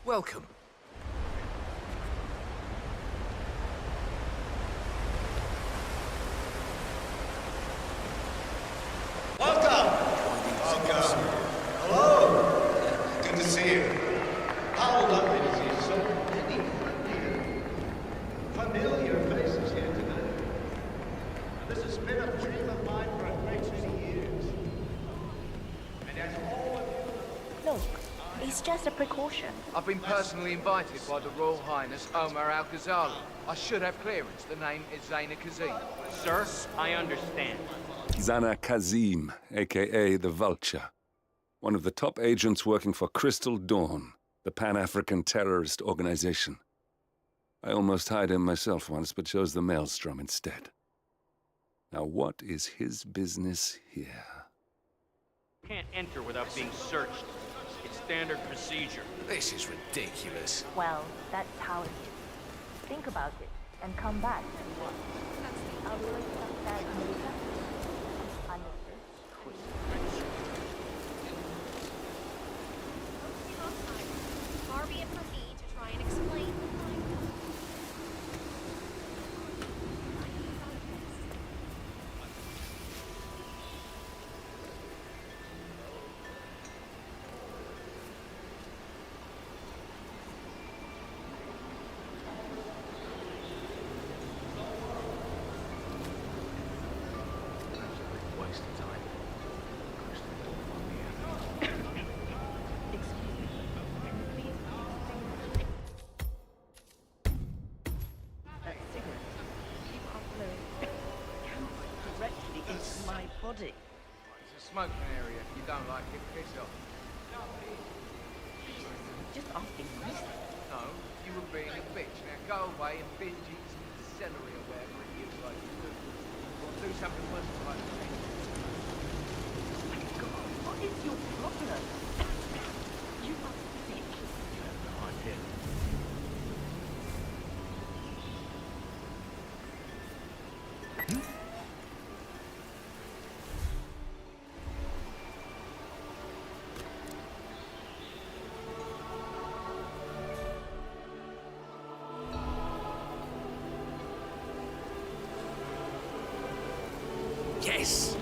Welcome. Welcome. Hello. Good to see you. How lovely to see so many familiar faces here today. This has been a dream of mine for a great many years. And as all of you... Look, it's just a precaution. I've been personally invited by the Royal Highness Omar Al-Ghazali. I should have clearance. The name is Zaina Kazim. Sir, I understand. Zana Kazim, a.k.a. the Vulture. One of the top agents working for Crystal Dawn, the Pan-African terrorist organization. I almost hired him myself once, but chose the Maelstrom instead. Now what is his business here? Can't enter without being searched. It's standard procedure. This is ridiculous. Well, that's how it is. Think about it and come back if you want. I'll relate some bad news. Far be it from me to try and explain the mind. Waste of time. Directly into my body. It's a smoking area. If you don't like it, piss off. Just asking nicely. No, you were being a bitch. Now go away and binge eat some celery or whatever it is like you do. Or do something worse like me. God, what is your problem? You are sick. You have no idea. Yes!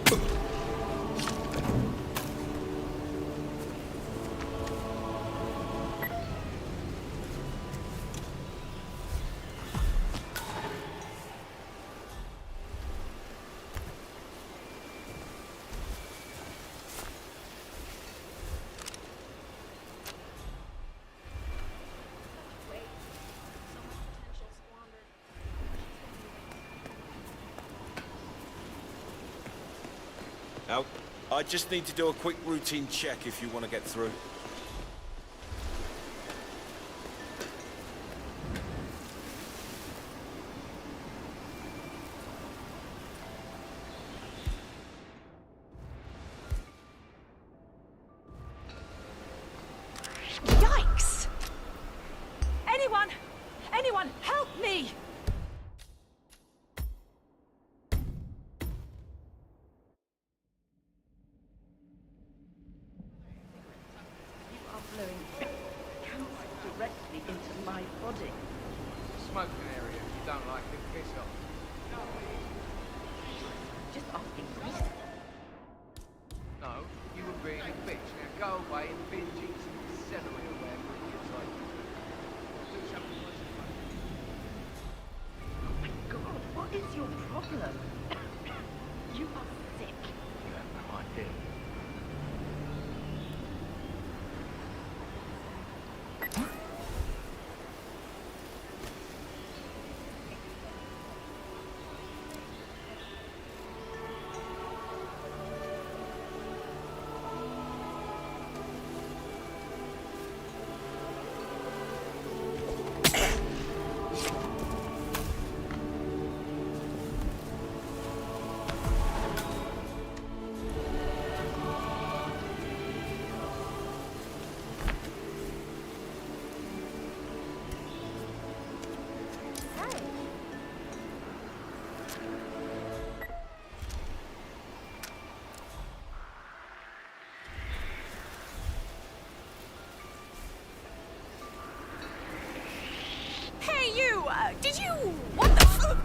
Now, I just need to do a quick routine check if you want to get through. Yikes! Anyone, help me! You are blowing cancer directly into my body. Smoking area. If you don't like it, piss off. Just asking nicely. No, you were being a bitch. Now go away and binge eat some celery or whatever it is like you do. Do something worse like me. Oh my God, what is your problem? You are sick. You have no idea. Did you? What the?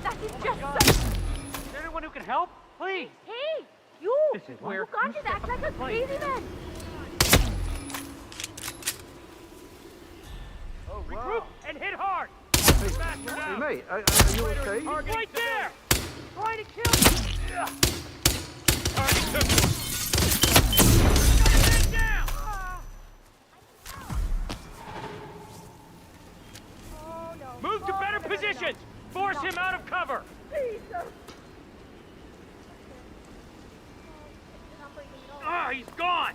That is just so. Is there anyone who can help? Please. Hey, you! This is where You can't just act like a crazy man. Oh, Regroup wow. and hit hard. Hey, mate, are you okay? Target right there. Trying to kill you. Target took. Down. Oh, no. Move to better positions. Force him out of cover. Ah, he's gone.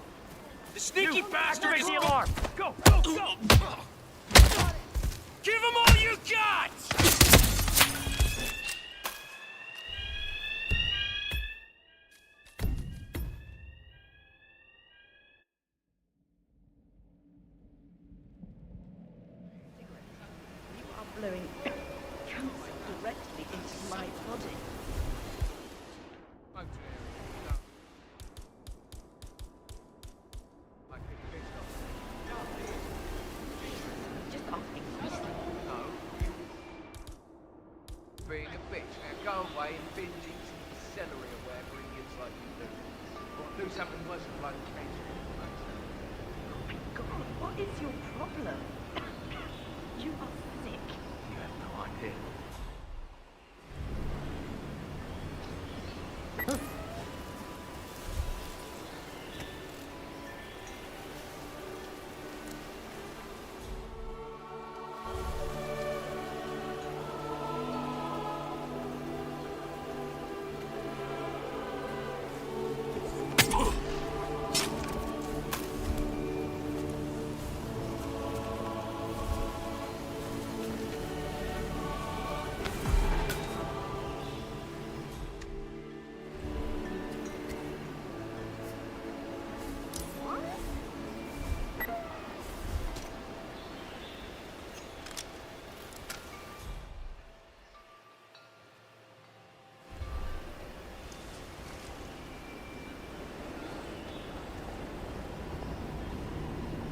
The sneaky bastard Raise is... the alarm. Go, go, go. Give him all you got! You are blowing cancer directly into my body. I'm clear. No. I think it's not. Just asking nicely. No. Being a bitch. Now go away and binge eat some celery or whatever idiots like you do. Or do something worse than bloody cancer. Oh my God, what is your problem? You are sick. You have no idea.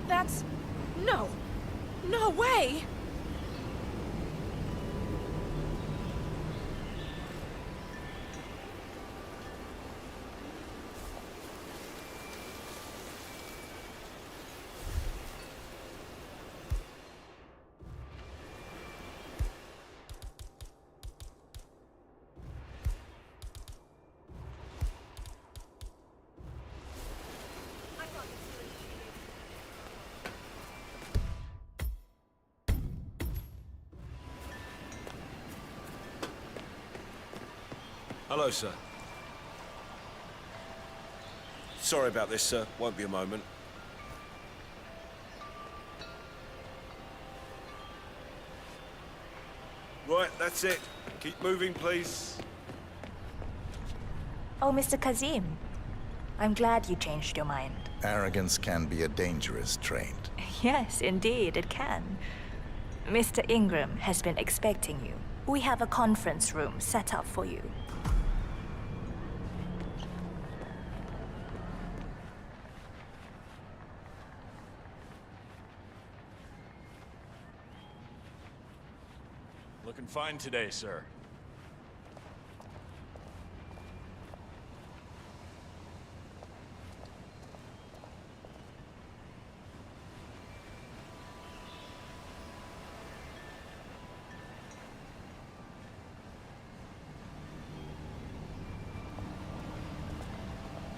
That's... No. No way! Hello, sir. Sorry about this, sir. Won't be a moment. Right, that's it. Keep moving, please. Oh, Mr. Kazim. I'm glad you changed your mind. Arrogance can be a dangerous trait. Yes, indeed, it can. Mr. Ingram has been expecting you. We have a conference room set up for you. Looking fine today, sir.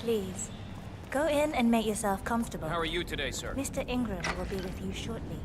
Please, go in and make yourself comfortable. How are you today, sir? Mr. Ingram will be with you shortly.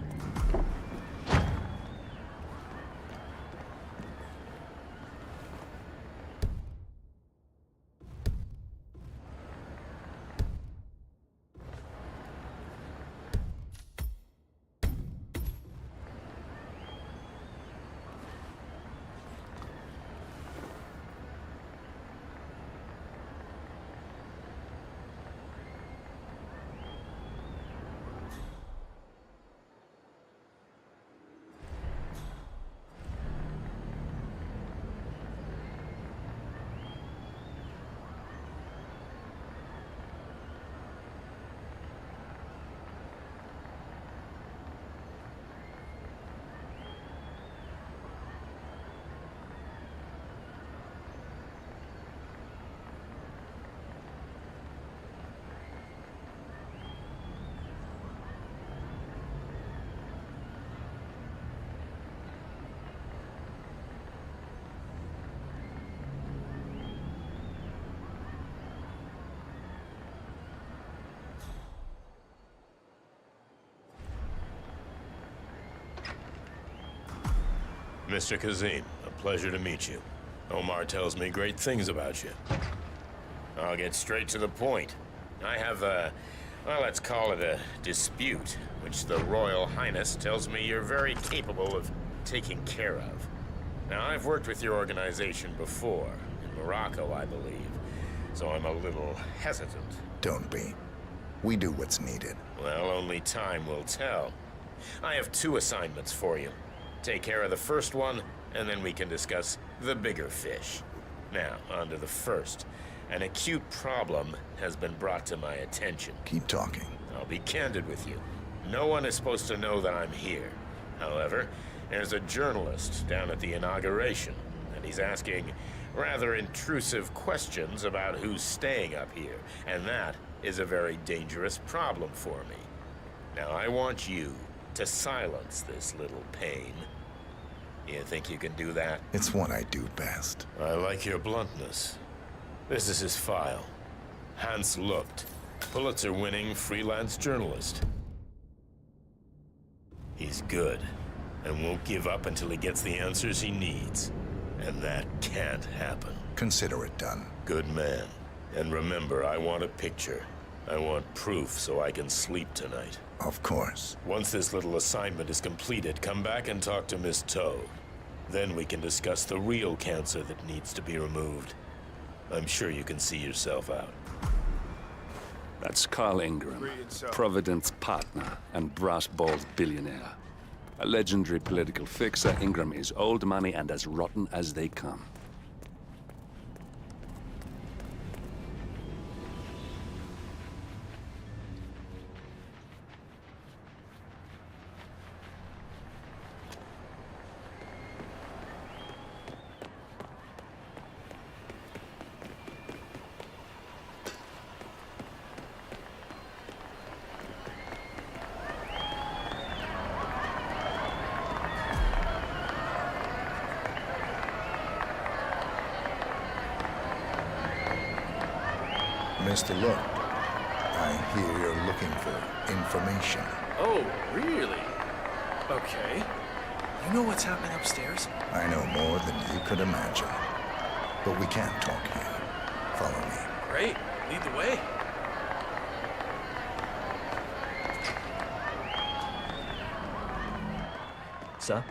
Mr. Kazim. A pleasure to meet you. Omar tells me great things about you. I'll get straight to the point. I have a, well, let's call it a dispute, which the Royal Highness tells me you're very capable of taking care of. Now, I've worked with your organization before, in Morocco, I believe, so I'm a little hesitant. Don't be. We do what's needed. Well, only time will tell. I have 2 assignments for you. Take care of the first one, and then we can discuss the bigger fish. Now, on to the first. An acute problem has been brought to my attention. Keep talking. I'll be candid with you. No one is supposed to know that I'm here. However, there's a journalist down at the inauguration, and he's asking rather intrusive questions about who's staying up here, and that is a very dangerous problem for me. Now, I want you to silence this little pain. You think you can do that? It's what I do best. I like your bluntness. This is his file. Hans Lucht, Pulitzer-winning freelance journalist. He's good, and won't give up until he gets the answers he needs. And that can't happen. Consider it done. Good man. And remember, I want a picture. I want proof so I can sleep tonight. Of course. Once this little assignment is completed, come back and talk to Miss Toe. Then we can discuss the real cancer that needs to be removed. I'm sure you can see yourself out. That's Carl Ingram, Providence partner and brass balls billionaire. A legendary political fixer, Ingram is old money and as rotten as they come. Mr. Lucht, I hear you're looking for information. Oh, really? Okay. You know what's happening upstairs? I know more than you could imagine. But we can't talk here. Follow me. Great. Lead the way. Sir?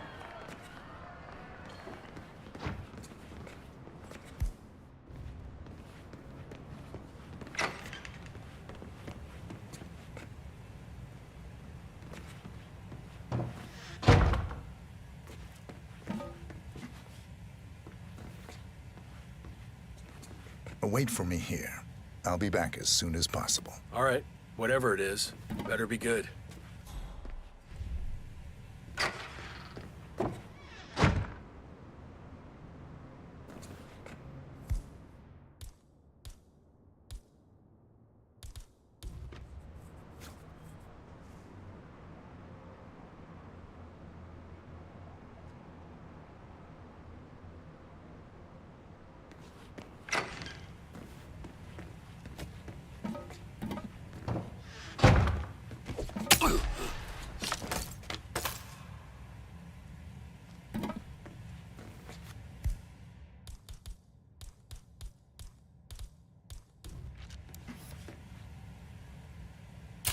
Wait for me here. I'll be back as soon as possible. All right. Whatever it is, better be good.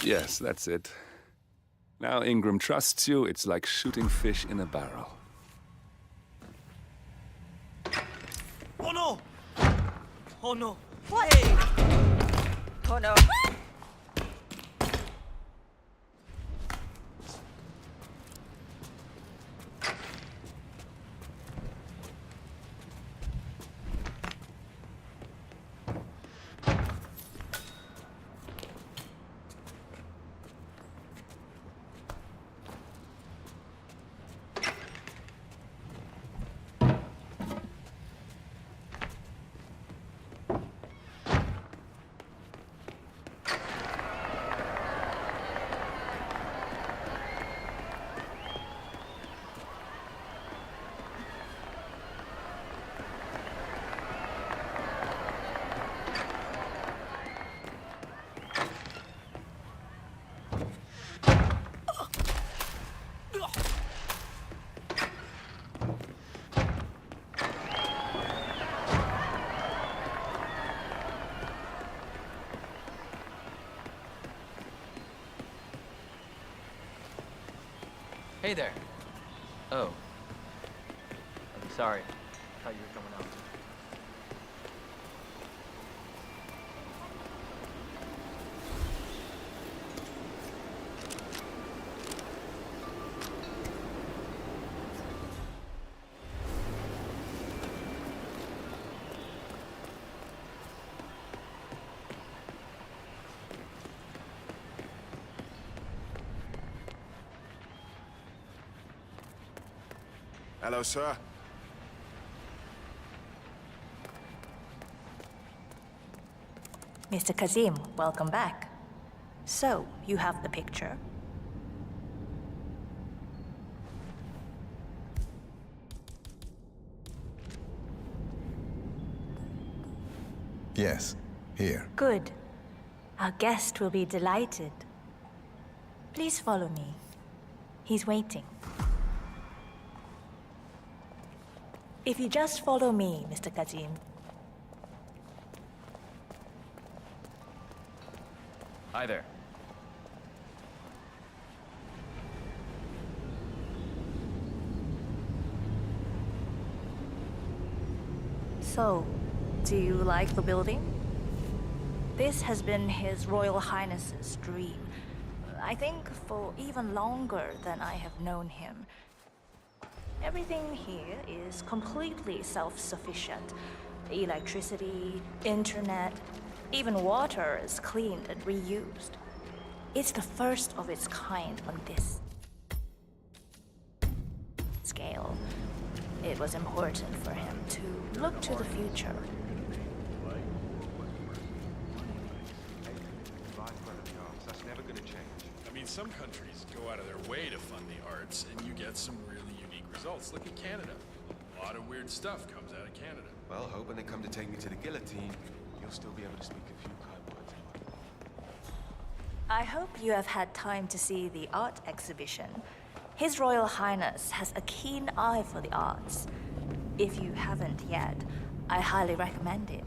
Yes, that's it. Now Ingram trusts you, it's like shooting fish in a barrel. Oh no! Oh no! What? Hey! Oh no. Hey there. Oh. I'm sorry. Thought you were coming out. Hello, sir. Mr. Kazim, welcome back. So, you have the picture? Yes, here. Good. Our guest will be delighted. Please follow me. He's waiting. If you just follow me, Mr. Kazim. Hi there. So, do you like the building? This has been His Royal Highness's dream. I think for even longer than I have known him. Everything here is completely self-sufficient. Electricity, internet, even water is cleaned and reused. It's the first of its kind on this scale. It was important for him to look to the future. That's never gonna change. I mean, some countries go out of their way to fund the arts, and you get some really unique results. Look at Canada. A lot of weird stuff comes out of Canada. Well, hope when they come to take me to the guillotine, you'll still be able to speak a few kind words. I hope you have had time to see the art exhibition. His Royal Highness has a keen eye for the arts. If you haven't yet, I highly recommend it.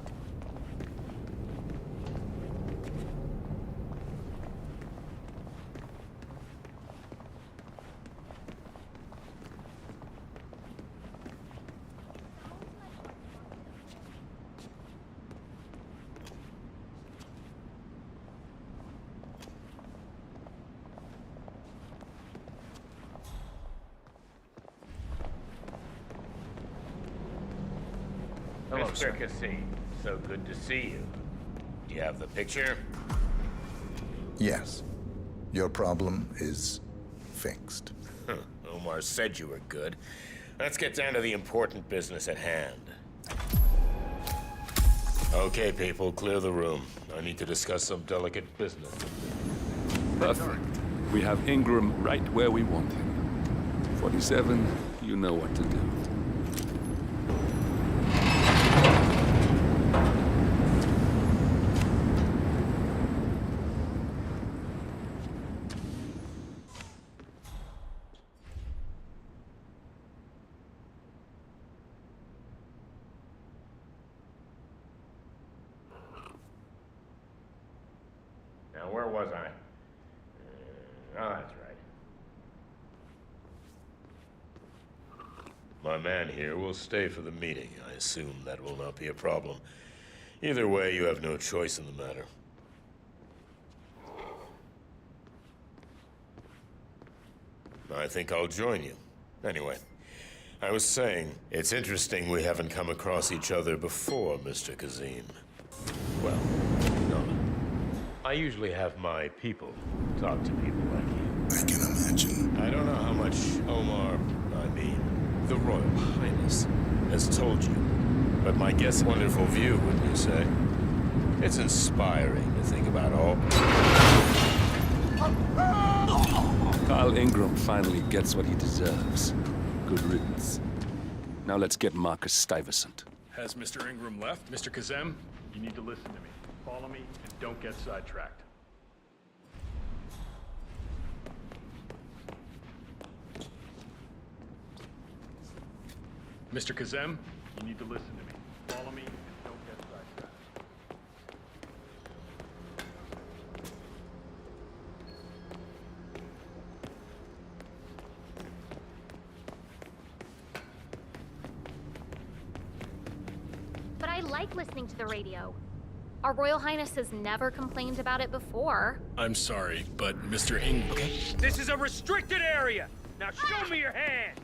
Hello, Mr. Cassie, so good to see you. Do you have the picture? Yes. Your problem is fixed. Omar said you were good. Let's get down to the important business at hand. Okay, people, clear the room. I need to discuss some delicate business. Perfect. We have Ingram right where we want him. 47, you know what to do. Now, where was I? Oh, that's right. My man here will stay for the meeting. I assume that will not be a problem. Either way, you have no choice in the matter. I think I'll join you. Anyway, I was saying, it's interesting we haven't come across each other before, Mr. Kazim. Well, no. I usually have my people talk to people like you. I can imagine. I don't know how much Omar, the Royal Highness, has told you, but my guess, wonderful view, wouldn't you say? It's inspiring to think about all... Carl Ingram finally gets what he deserves. Good riddance. Now let's get Marcus Stuyvesant. Has Mr. Ingram left? Mr. Kazem, you need to listen to me. Follow me and don't get sidetracked. Mr. Kazem, you need to listen to me. Follow me and don't get sidetracked. like listening to the radio. Our Royal Highness has never complained about it before. I'm sorry, but Mr. Ing... Okay. This is a restricted area! Now show me your hands!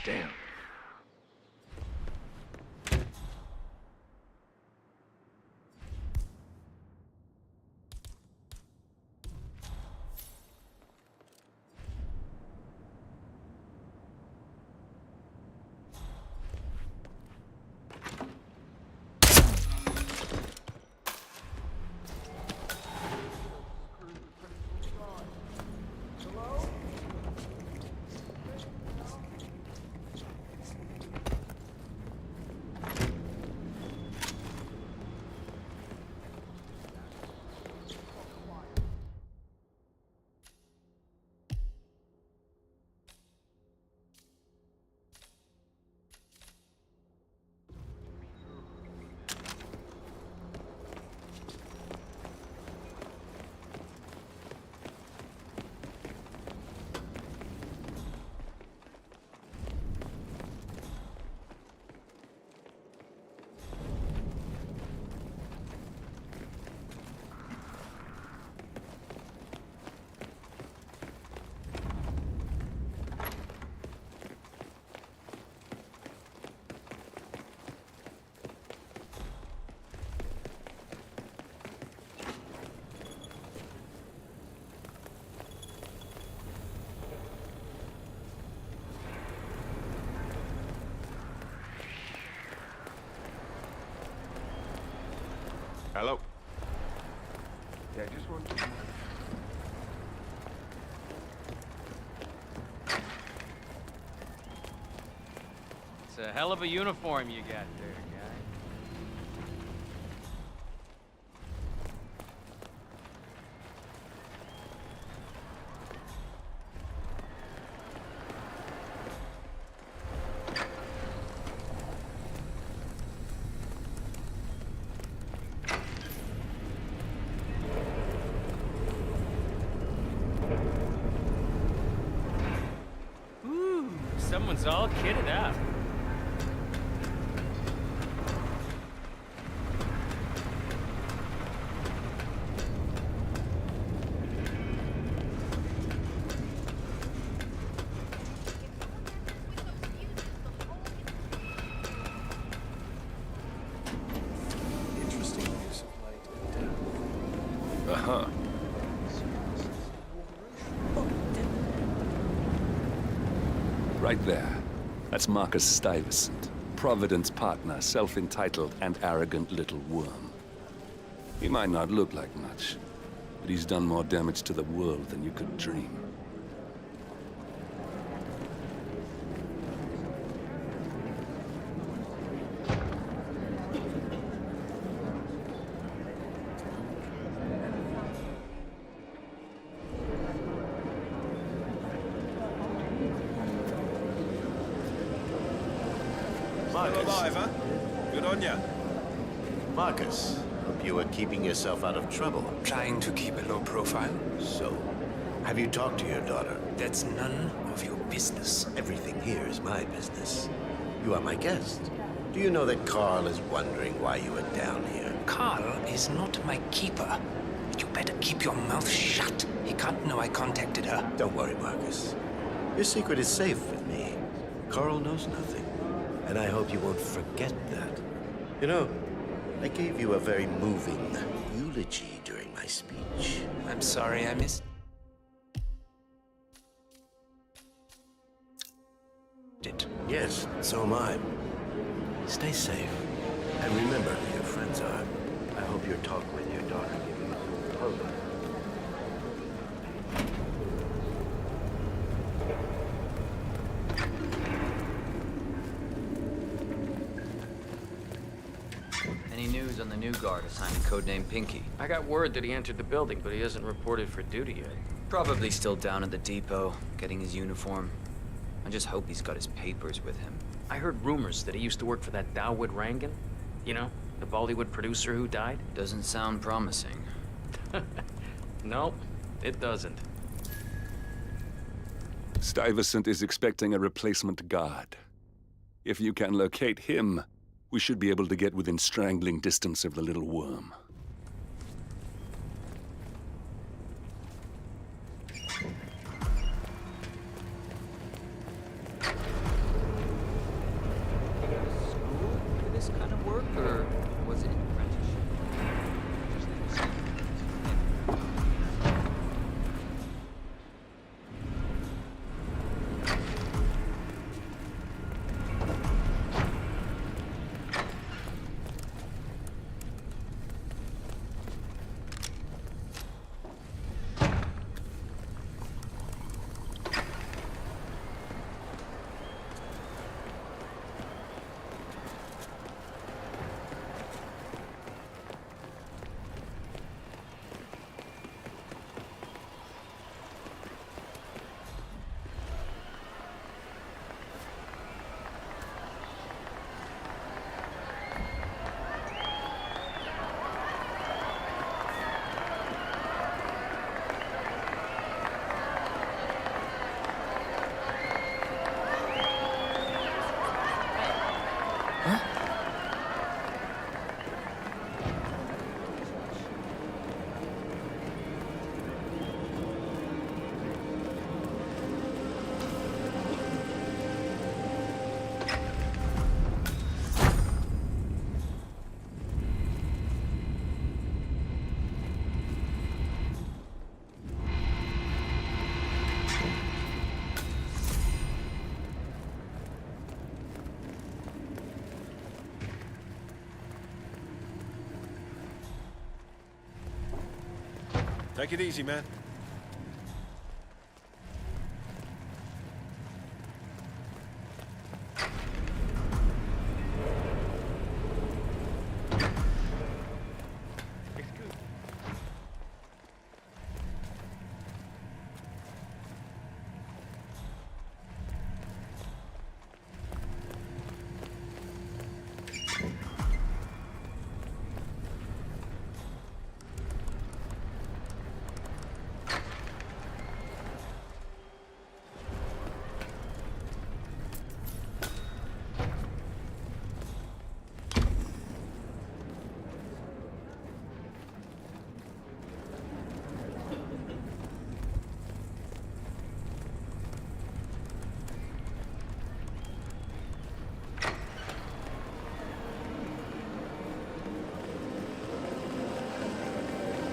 Damn. Hello? Yeah, just one. It's a hell of a uniform you got there, guy. Ooh, someone's all kitted up. Interesting use of light and depth. Uh-huh. Right there. That's Marcus Stuyvesant, Providence partner, self-entitled and arrogant little worm. He might not look like much, but he's done more damage to the world than you could dream. Still alive, huh? Good on ya. Marcus, hope you are keeping yourself out of trouble. Trying to keep a low profile. So, have you talked to your daughter? That's none of your business. Everything here is my business. You are my guest. Do you know that Carl is wondering why you are down here? Carl is not my keeper. You better keep your mouth shut. He can't know I contacted her. Don't worry, Marcus. Your secret is safe with me. Carl knows nothing. And I hope you won't forget that. You know, I gave you a very moving eulogy during my speech. I'm sorry I missed it. Yes, so am I. Stay safe. And remember who your friends are. I hope your talk with your daughter gave you a hope. Any news on the new guard assigned codename Pinky? I got word that he entered the building, but he hasn't reported for duty yet. Probably still down at the depot, getting his uniform. I just hope he's got his papers with him. I heard rumors that he used to work for that Dawood Rangan. You know, the Bollywood producer who died? Doesn't sound promising. No, it doesn't. Stuyvesant is expecting a replacement guard. If you can locate him, we should be able to get within strangling distance of the little worm. School for this kind of work, or was it an apprenticeship? Take it easy, man.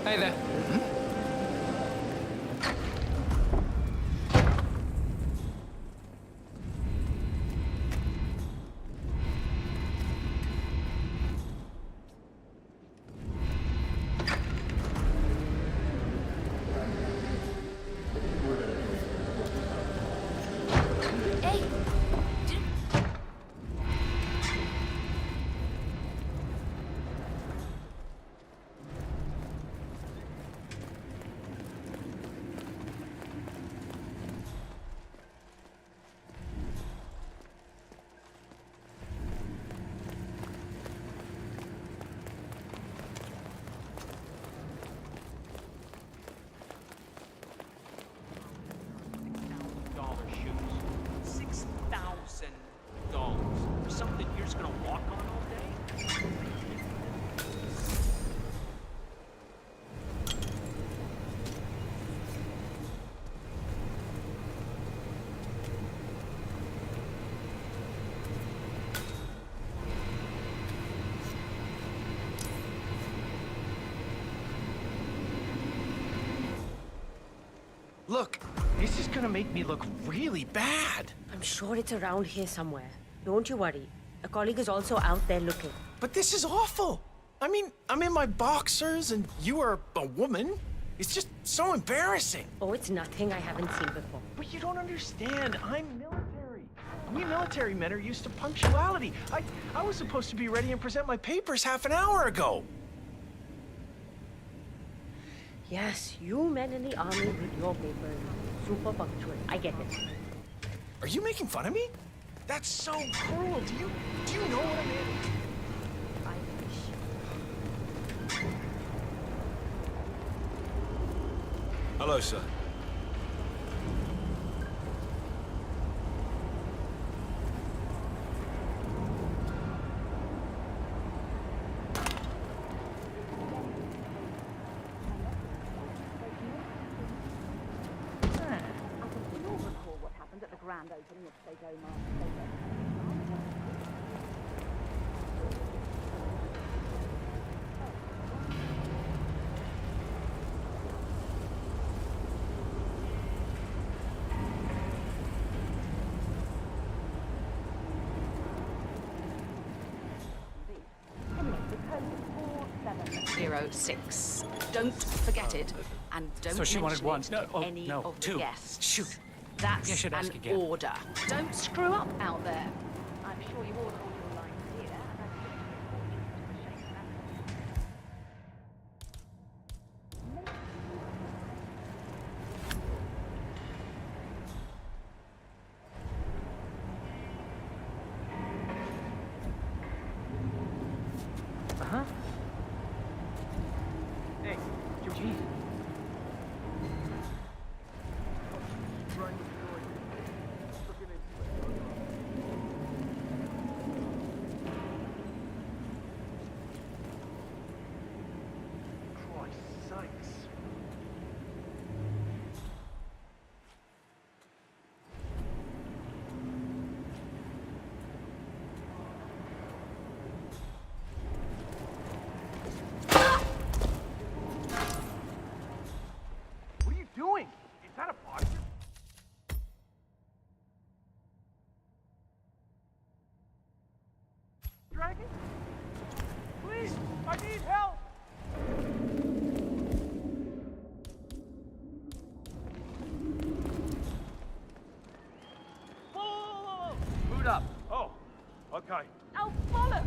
Hey there. Look, this is gonna make me look really bad. I'm sure it's around here somewhere. Don't you worry. A colleague is also out there looking. But this is awful. I mean, I'm in my boxers and you are a woman. It's just so embarrassing. Oh, it's nothing I haven't seen before. But you don't understand. I'm military. We military men are used to punctuality. I was supposed to be ready and present my papers half an hour ago. Yes, you men in the army with your papers. Super punctual. I get it. Are you making fun of me? That's so cruel. Do you know what I mean? Hello, sir. Grand opening of Sego .06. Don't forget it, and don't So she wanted one. mention it to any no, of the two. guests. Shoot. That's I should ask an again. order. Don't screw up out there. I'm sure you ordered all your lines here, and I'm sure you Uh-huh. Hey, Georgie. Doing? Is that a body? Dragon? Please, I need help! Whoa! Boot up. Oh, okay. Oh, bollocks!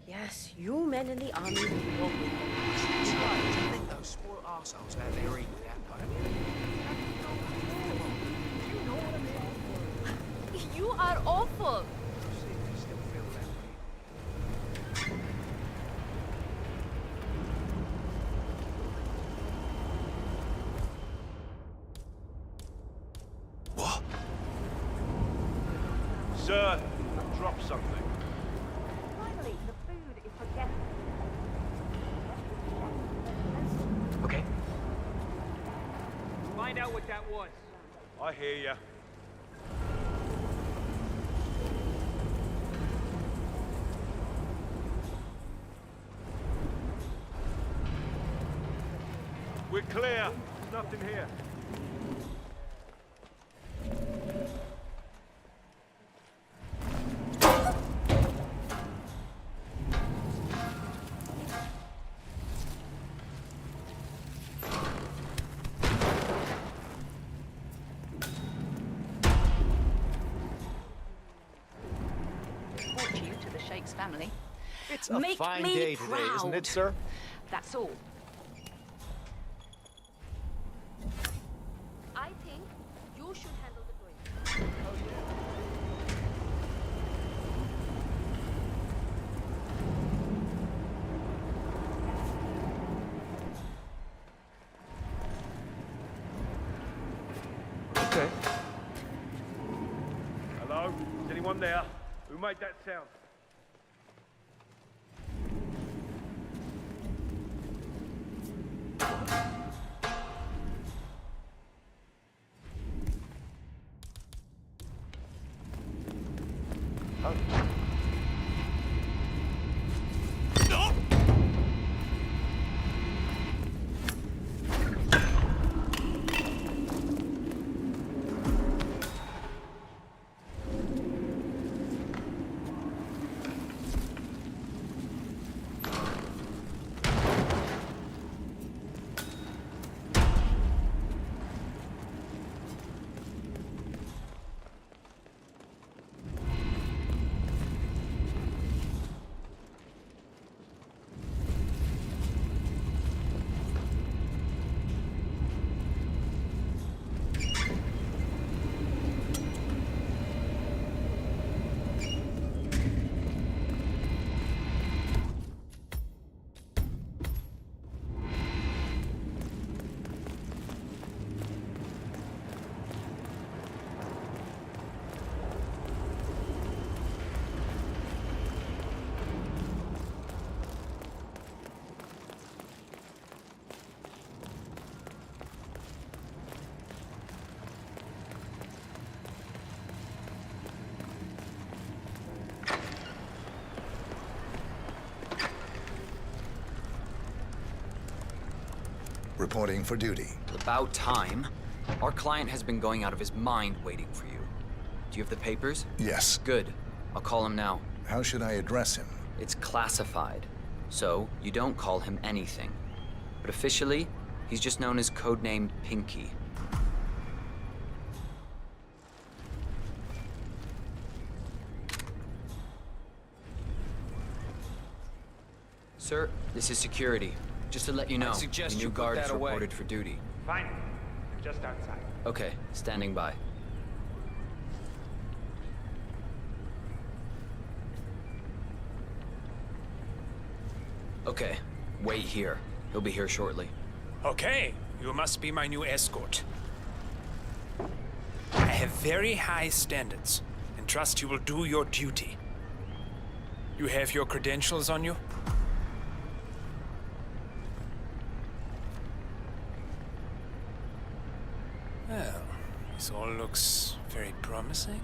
Yes, you men in the army with your papers. It's hard to think those spoiled arseholes out there eating that kind. You are awful. What? Sir, drop something. Finally, the food is for guests. Okay. Find out what that was. I hear ya. We're clear. There's nothing here. Report you to the Sheikh's family. It's a Make fine me day today, isn't it, proud. sir? That's all. I think you should handle the grief. Okay. Hello? Is anyone there? Who made that sound? reporting for duty. About time. Our client has been going out of his mind waiting for you. Do you have the papers? Yes. Good. I'll call him now. How should I address him? It's classified, so you don't call him anything. But officially, he's just known as codenamed Pinky. Sir, this is security. Just to let you know, the new guard is reported for duty. Fine. I'm just outside. Okay, standing by. Okay, wait here. He'll be here shortly. Okay, you must be my new escort. I have very high standards, and trust you will do your duty. You have your credentials on you? Well, this all looks very promising.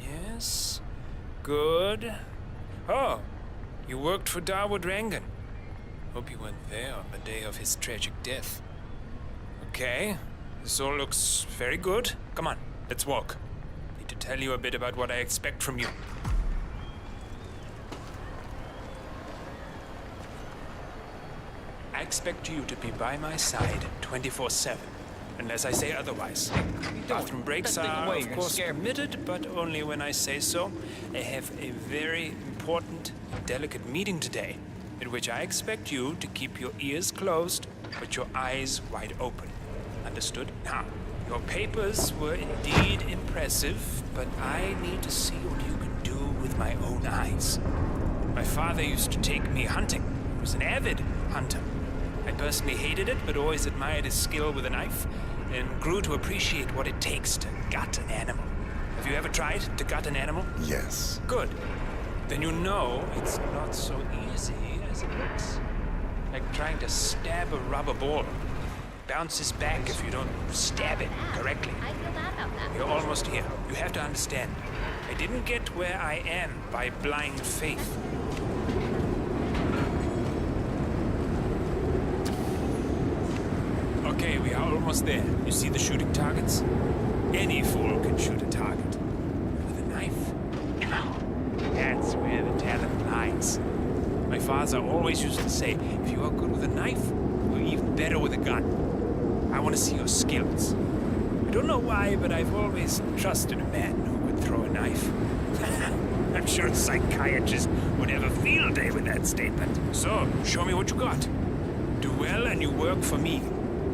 Yes. Good. Oh, you worked for Dawood Rangan. Hope you weren't there on the day of his tragic death. Okay, this all looks very good. Come on, let's walk. Need to tell you a bit about what I expect from you. I expect you to be by my side 24/7, unless I say otherwise. Bathroom breaks are, of course, permitted, but only when I say so. I have a very important, delicate meeting today, in which I expect you to keep your ears closed, but your eyes wide open. Understood? Now, your papers were indeed impressive, but I need to see what you can do with my own eyes. My father used to take me hunting. He was an avid hunter. I personally hated it, but always admired his skill with a knife, and grew to appreciate what it takes to gut an animal. Have you ever tried to gut an animal? Yes. Good. Then you know it's not so easy as it looks. Like trying to stab a rubber ball. Bounces back if you don't stab it correctly. I feel bad about that. You're almost here. You have to understand. I didn't get where I am by blind faith. Okay, we are almost there. You see the shooting targets? Any fool can shoot a target. With a knife? That's where the talent lies. My father always used to say, if you are good with a knife, you're even better with a gun. I want to see your skills. I don't know why, but I've always trusted a man who could throw a knife. I'm sure a psychiatrist would have a field day with that statement. So, show me what you got. Do well and you work for me.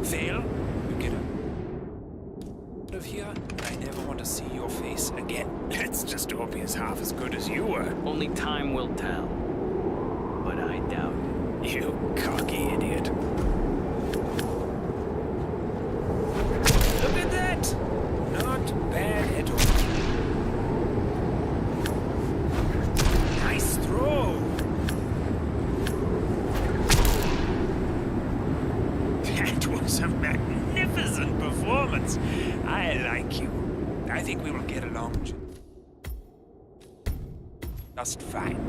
Fail, you get out of here. I never want to see your face again. Let's just hope he is half as good as you were. Only time will tell. But I doubt it. You cocky idiot. Look at that! Not bad at all. Nice throw. That was a magnificent performance. I like you. I think we will get along just fine.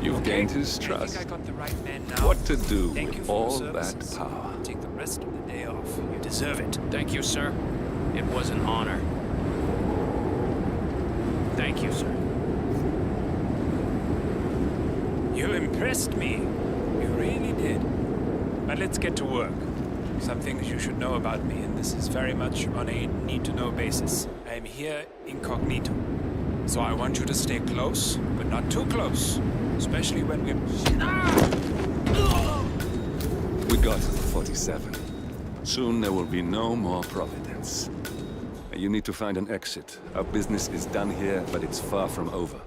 You've gained his trust. I think I got the right man now. What to do Thank you with for all your that services. power? Take the rest of the day off. You deserve it. Thank you, sir. It was an honor. Thank you, sir. You impressed me. You really did. But let's get to work. Some things you should know about me, and this is very much on a need-to-know basis. I am here incognito. So I want you to stay close, but not too close. Especially when we're... We got to the 47. Soon there will be no more Providence. You need to find an exit. Our business is done here, but it's far from over.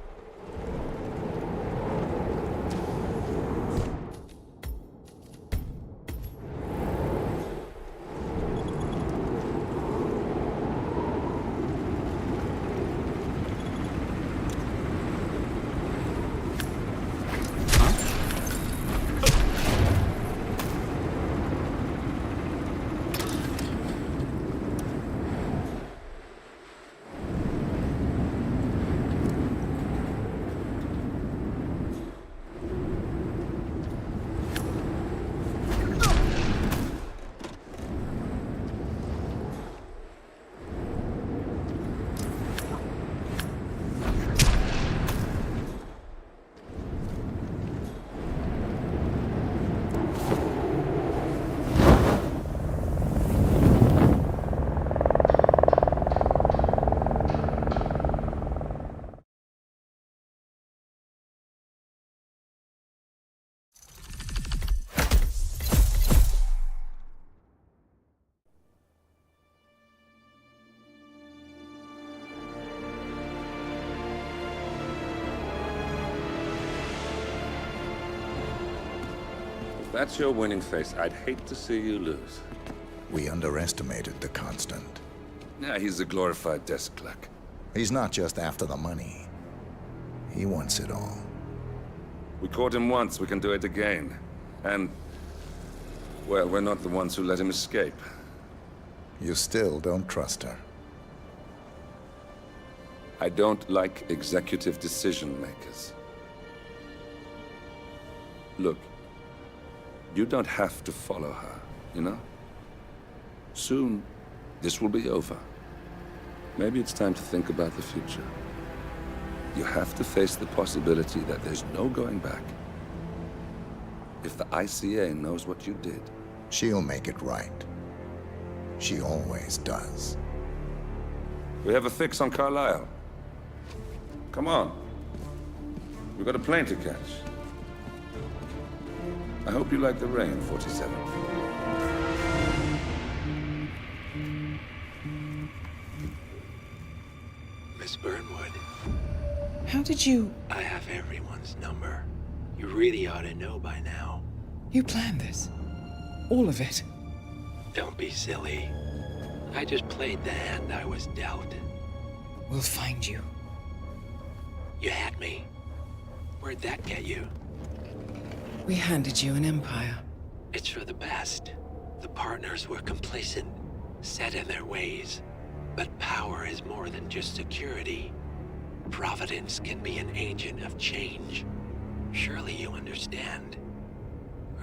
If that's your winning face, I'd hate to see you lose. We underestimated the Constant. Yeah, he's a glorified desk clerk. He's not just after the money. He wants it all. We caught him once, we can do it again. And, well, we're not the ones who let him escape. You still don't trust her. I don't like executive decision makers. Look, you don't have to follow her, you know? Soon, this will be over. Maybe it's time to think about the future. You have to face the possibility that there's no going back. If the ICA knows what you did, she'll make it right. She always does. We have a fix on Carlisle. Come on. We've got a plane to catch. I hope you like the rain, 47. Miss Burnwood. How did you... I have everyone's number. You really ought to know by now. You planned this? All of it? Don't be silly. I just played the hand I was dealt. We'll find you. You had me. Where'd that get you? We handed you an empire. It's for the best. The partners were complacent, set in their ways. But power is more than just security. Providence can be an agent of change. Surely you understand.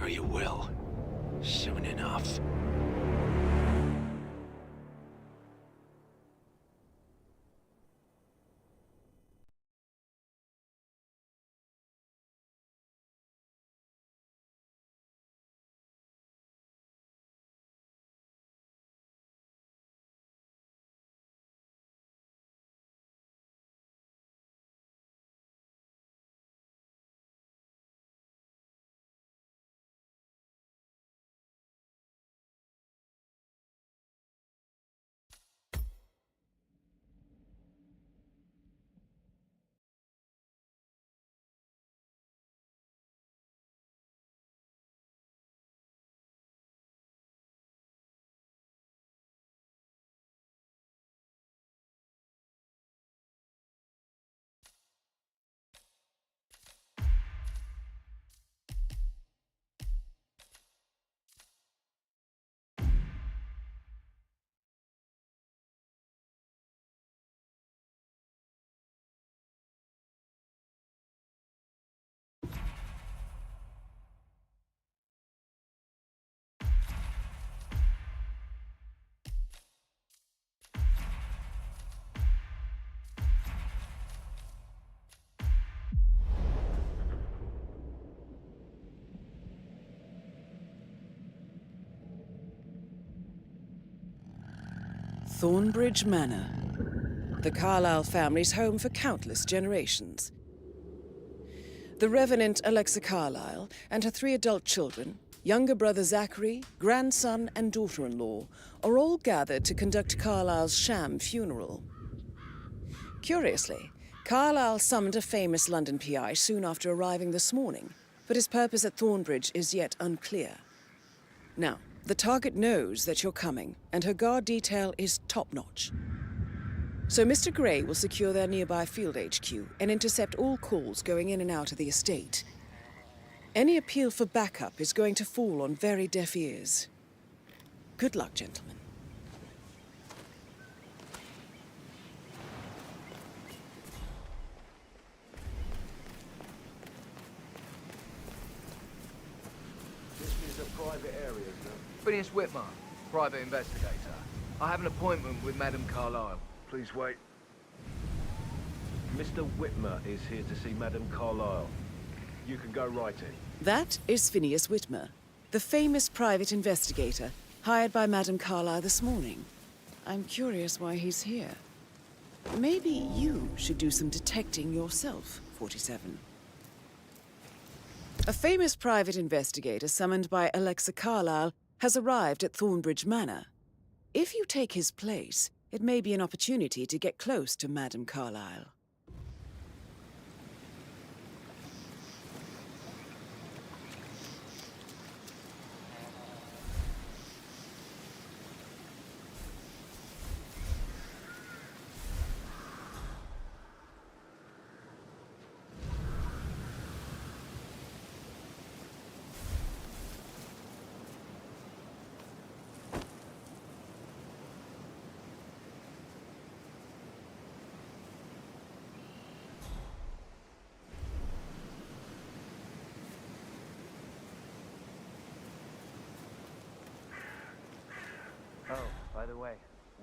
Or you will. Soon enough. Thornbridge Manor. The Carlisle family's home for countless generations. The Revenant Alexa Carlisle and her 3 adult children, younger brother Zachary, grandson and daughter-in-law, are all gathered to conduct Carlisle's sham funeral. Curiously, Carlisle summoned a famous London PI soon after arriving this morning, but his purpose at Thornbridge is yet unclear. Now, the target knows that you're coming, and her guard detail is top-notch. So Mr. Gray will secure their nearby field HQ and intercept all calls going in and out of the estate. Any appeal for backup is going to fall on very deaf ears. Good luck, gentlemen. This is a private area, sir. Phineas Whitmer, private investigator. I have an appointment with Madame Carlisle. Please wait. Mr. Whitmer is here to see Madame Carlisle. You can go right in. That is Phineas Whitmer, the famous private investigator hired by Madame Carlisle this morning. I'm curious why he's here. Maybe you should do some detecting yourself, 47. A famous private investigator summoned by Alexa Carlisle has arrived at Thornbridge Manor. If you take his place, it may be an opportunity to get close to Madame Carlisle. By the way,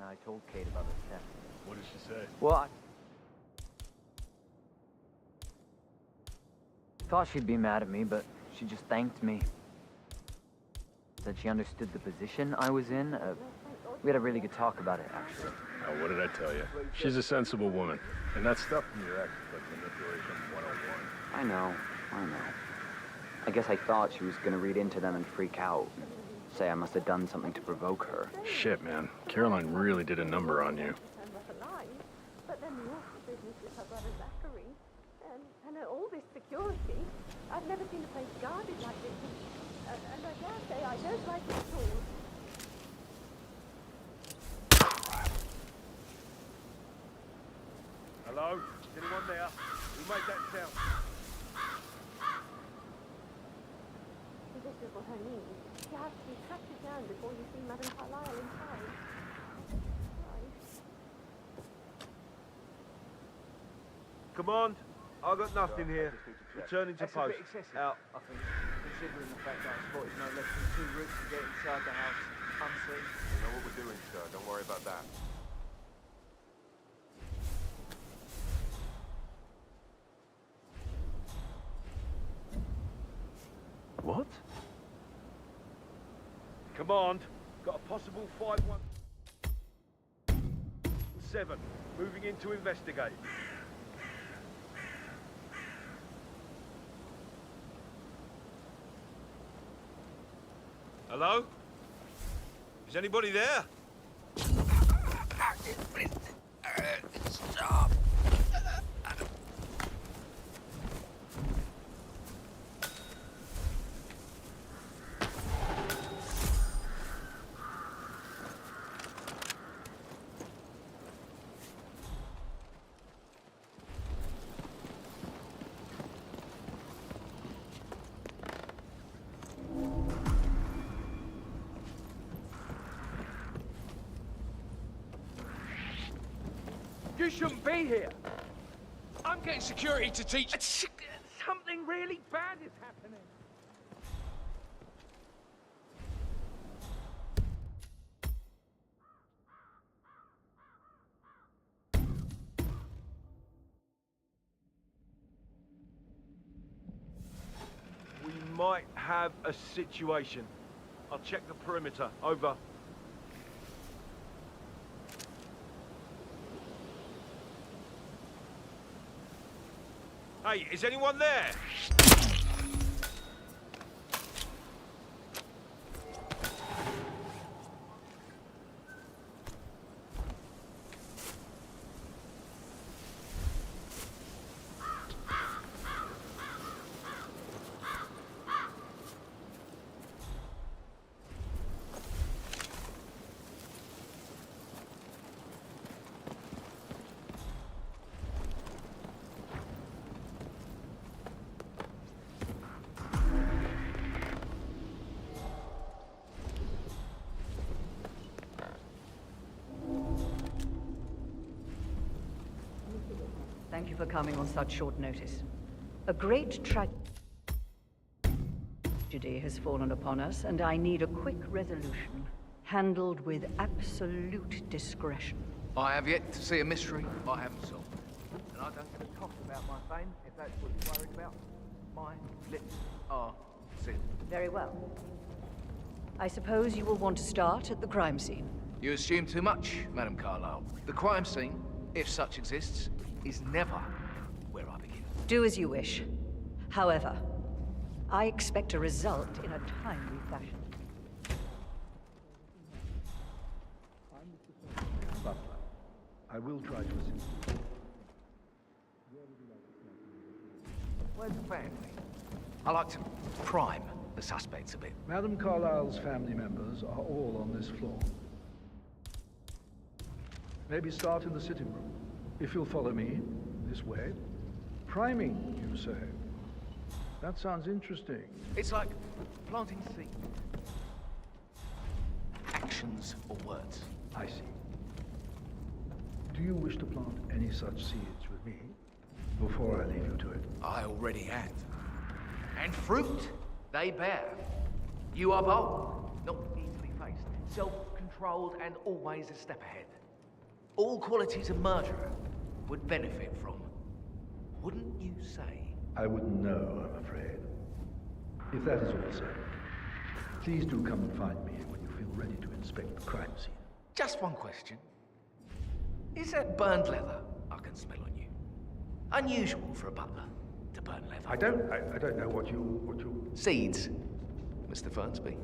I told Kate about this test. What did she say? Well, I thought she'd be mad at me, but she just thanked me. Said she understood the position I was in. We had a really good talk about it, actually. Oh, what did I tell you? She's a sensible woman. And that stuff from your ex is like manipulation 101. I know. I guess I thought she was gonna read into them and freak out. Say I must have done something to provoke her. Shit, man. Caroline really did a number on you. But then the awful business with her brother Zachary, and all this security. I've never seen a place guarded like this, and I dare say I don't like it at all. Hello? Is anyone there? Who made that sound? This is what her needs. She has to be tracked down before you see Madame Carlyle inside. Command, I've got nothing here. Returning to post. Out. I think, considering the fact that I spotted no less than 2 routes to get inside the house unseen. We know what we're doing, sir. Don't worry about that. What? Command, got a possible 5-1-7. Moving in to investigate. Hello? Is anybody there? Stop. You shouldn't be here. I'm getting security to teach. Something really bad is happening. We might have a situation. I'll check the perimeter. Over. Hey, is anyone there? Thank you for coming on such short notice. A great tragedy has fallen upon us, and I need a quick resolution, handled with absolute discretion. I have yet to see a mystery I haven't solved. And I don't give a toss about my fame, if that's what you're worried about. My lips are sealed. Very well. I suppose you will want to start at the crime scene. You assume too much, Madame Carlyle. The crime scene, if such exists, is never where I begin. Do as you wish. However, I expect a result in a timely fashion. Butler, I will try to assist. Where's the family? I like to prime the suspects a bit. Madame Carlyle's family members are all on this floor. Maybe start in the sitting room. If you'll follow me, this way. Priming, you say? That sounds interesting. It's like planting seeds. Actions or words. I see. Do you wish to plant any such seeds with me before I leave you to it? I already have. And fruit they bear. You are bold, not easily faced, self-controlled. controlled, and always a step ahead. All qualities a murderer would benefit from. Wouldn't you say? I wouldn't know, I'm afraid. If that is all, sir, please do come and find me when you feel ready to inspect the crime scene. Just one question. Is that burned leather I can smell on you? Unusual for a butler to burn leather. I don't know what you... Seeds, Mr. Fernsby.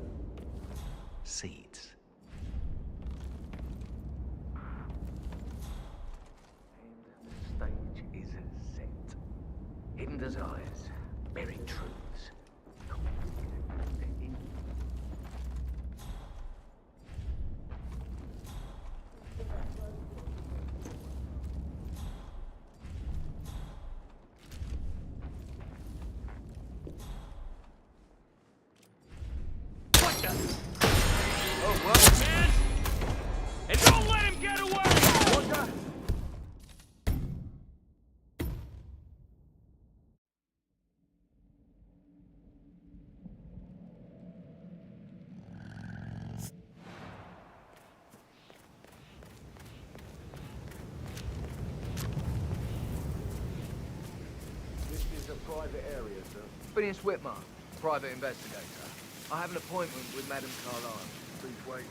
Seeds. And the stage is set. Hidden desires, buried truths. Oh, well, man! And don't let him get away! What the? This is a private area, sir. Phineas Whitmer, private investigator. I have an appointment with Madame Carlyle. Please wait.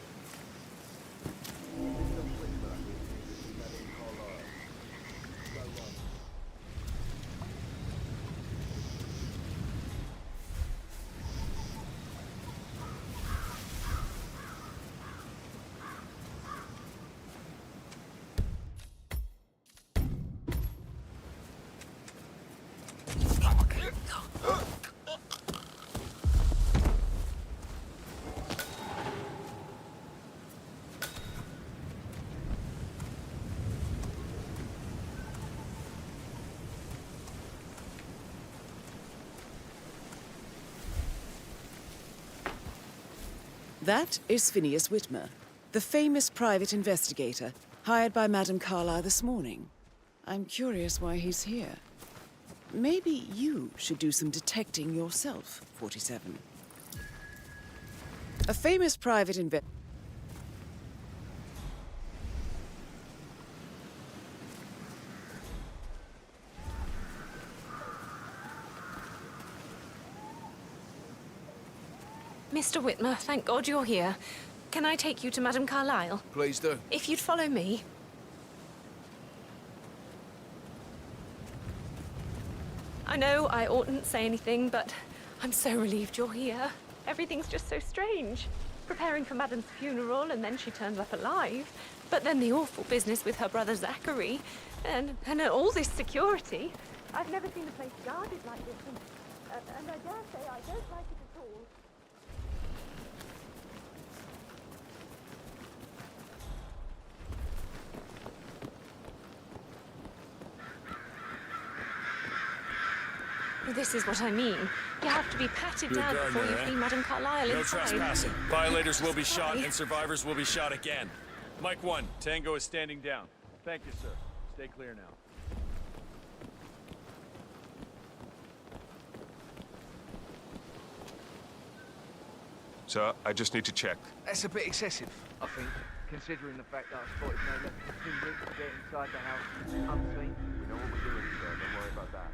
That is Phineas Whitmer, the famous private investigator hired by Madame Carlyle this morning. I'm curious why he's here. Maybe you should do some detecting yourself, 47. A famous private investigator. Mr. Whitmer, thank God you're here. Can I take you to Madame Carlyle? Please do. If you'd follow me. I know I oughtn't say anything, but I'm so relieved you're here. Everything's just so strange. Preparing for Madame's funeral, and then she turns up alive. But then the awful business with her brother Zachary, and all this security. I've never seen a place guarded like this, and I dare say I don't like it at all. This is what I mean. You have to be patted You're down a before gardener, you eh? see Madame Carlyle No inside. trespassing. Violators will be shot and survivors will be shot again. Mike 1, Tango is standing down. Thank you, sir. Stay clear now. Sir, I just need to check. That's a bit excessive, I think, considering the fact that I spotted no less than 2 routes to get inside the house unseen. We know what we're doing, sir. Don't worry about that.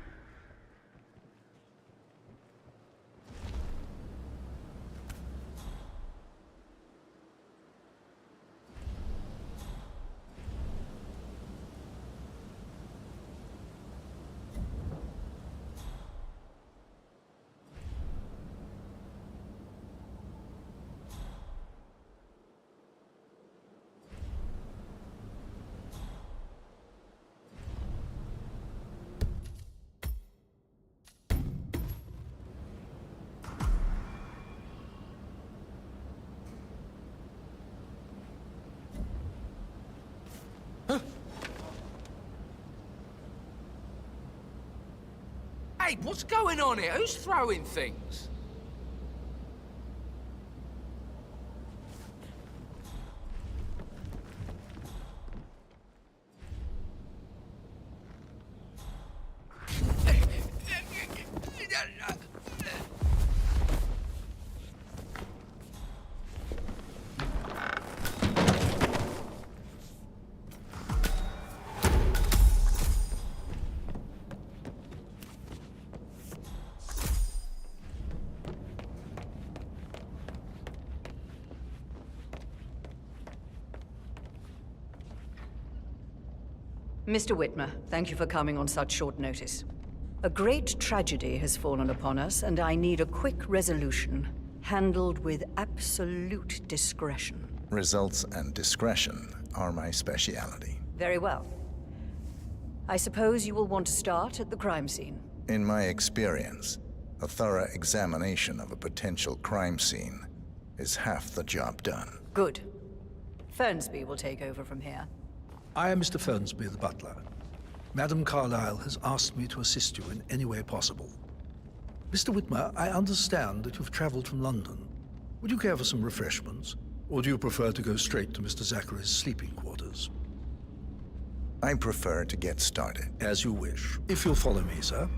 Hey, what's going on here? Who's throwing things? Mr. Whitmer, thank you for coming on such short notice. A great tragedy has fallen upon us, and I need a quick resolution, handled with absolute discretion. Results and discretion are my speciality. Very well. I suppose you will want to start at the crime scene. In my experience, a thorough examination of a potential crime scene is half the job done. Good. Fernsby will take over from here. I am Mr. Fernsby, the butler. Madam Carlyle has asked me to assist you in any way possible. Mr. Whitmer, I understand that you've traveled from London. Would you care for some refreshments? Or do you prefer to go straight to Mr. Zachary's sleeping quarters? I prefer to get started. As you wish. If you'll follow me, sir.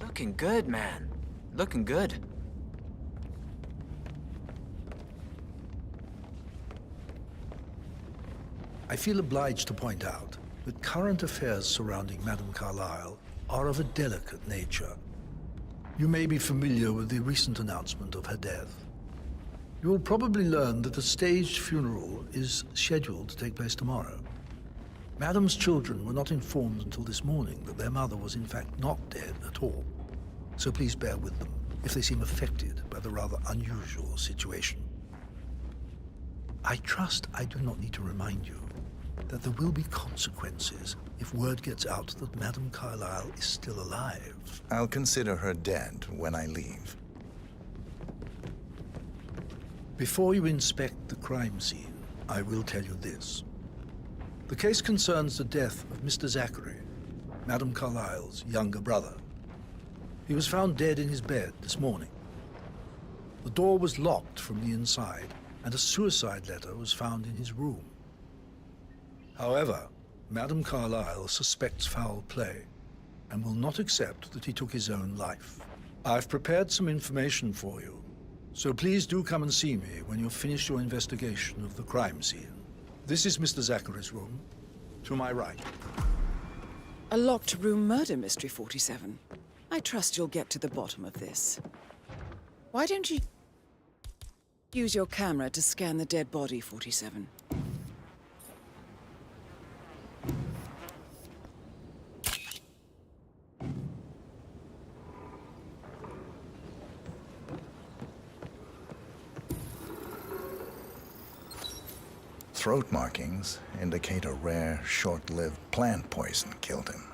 Looking good, man. Looking good. I feel obliged to point out that current affairs surrounding Madame Carlyle are of a delicate nature. You may be familiar with the recent announcement of her death. You will probably learn that a staged funeral is scheduled to take place tomorrow. Madame's children were not informed until this morning that their mother was in fact not dead at all. So please bear with them if they seem affected by the rather unusual situation. I trust I do not need to remind you that there will be consequences if word gets out that Madame Carlyle is still alive. I'll consider her dead when I leave. Before you inspect the crime scene, I will tell you this. The case concerns the death of Mr. Zachary, Madame Carlyle's younger brother. He was found dead in his bed this morning. The door was locked from the inside, and a suicide letter was found in his room. However, Madame Carlyle suspects foul play and will not accept that he took his own life. I've prepared some information for you, so please do come and see me when you've finished your investigation of the crime scene. This is Mr. Zachary's room, to my right. A locked room murder mystery, 47. I trust you'll get to the bottom of this. Why don't you use your camera to scan the dead body, 47? Throat markings indicate a rare, short-lived plant poison killed him.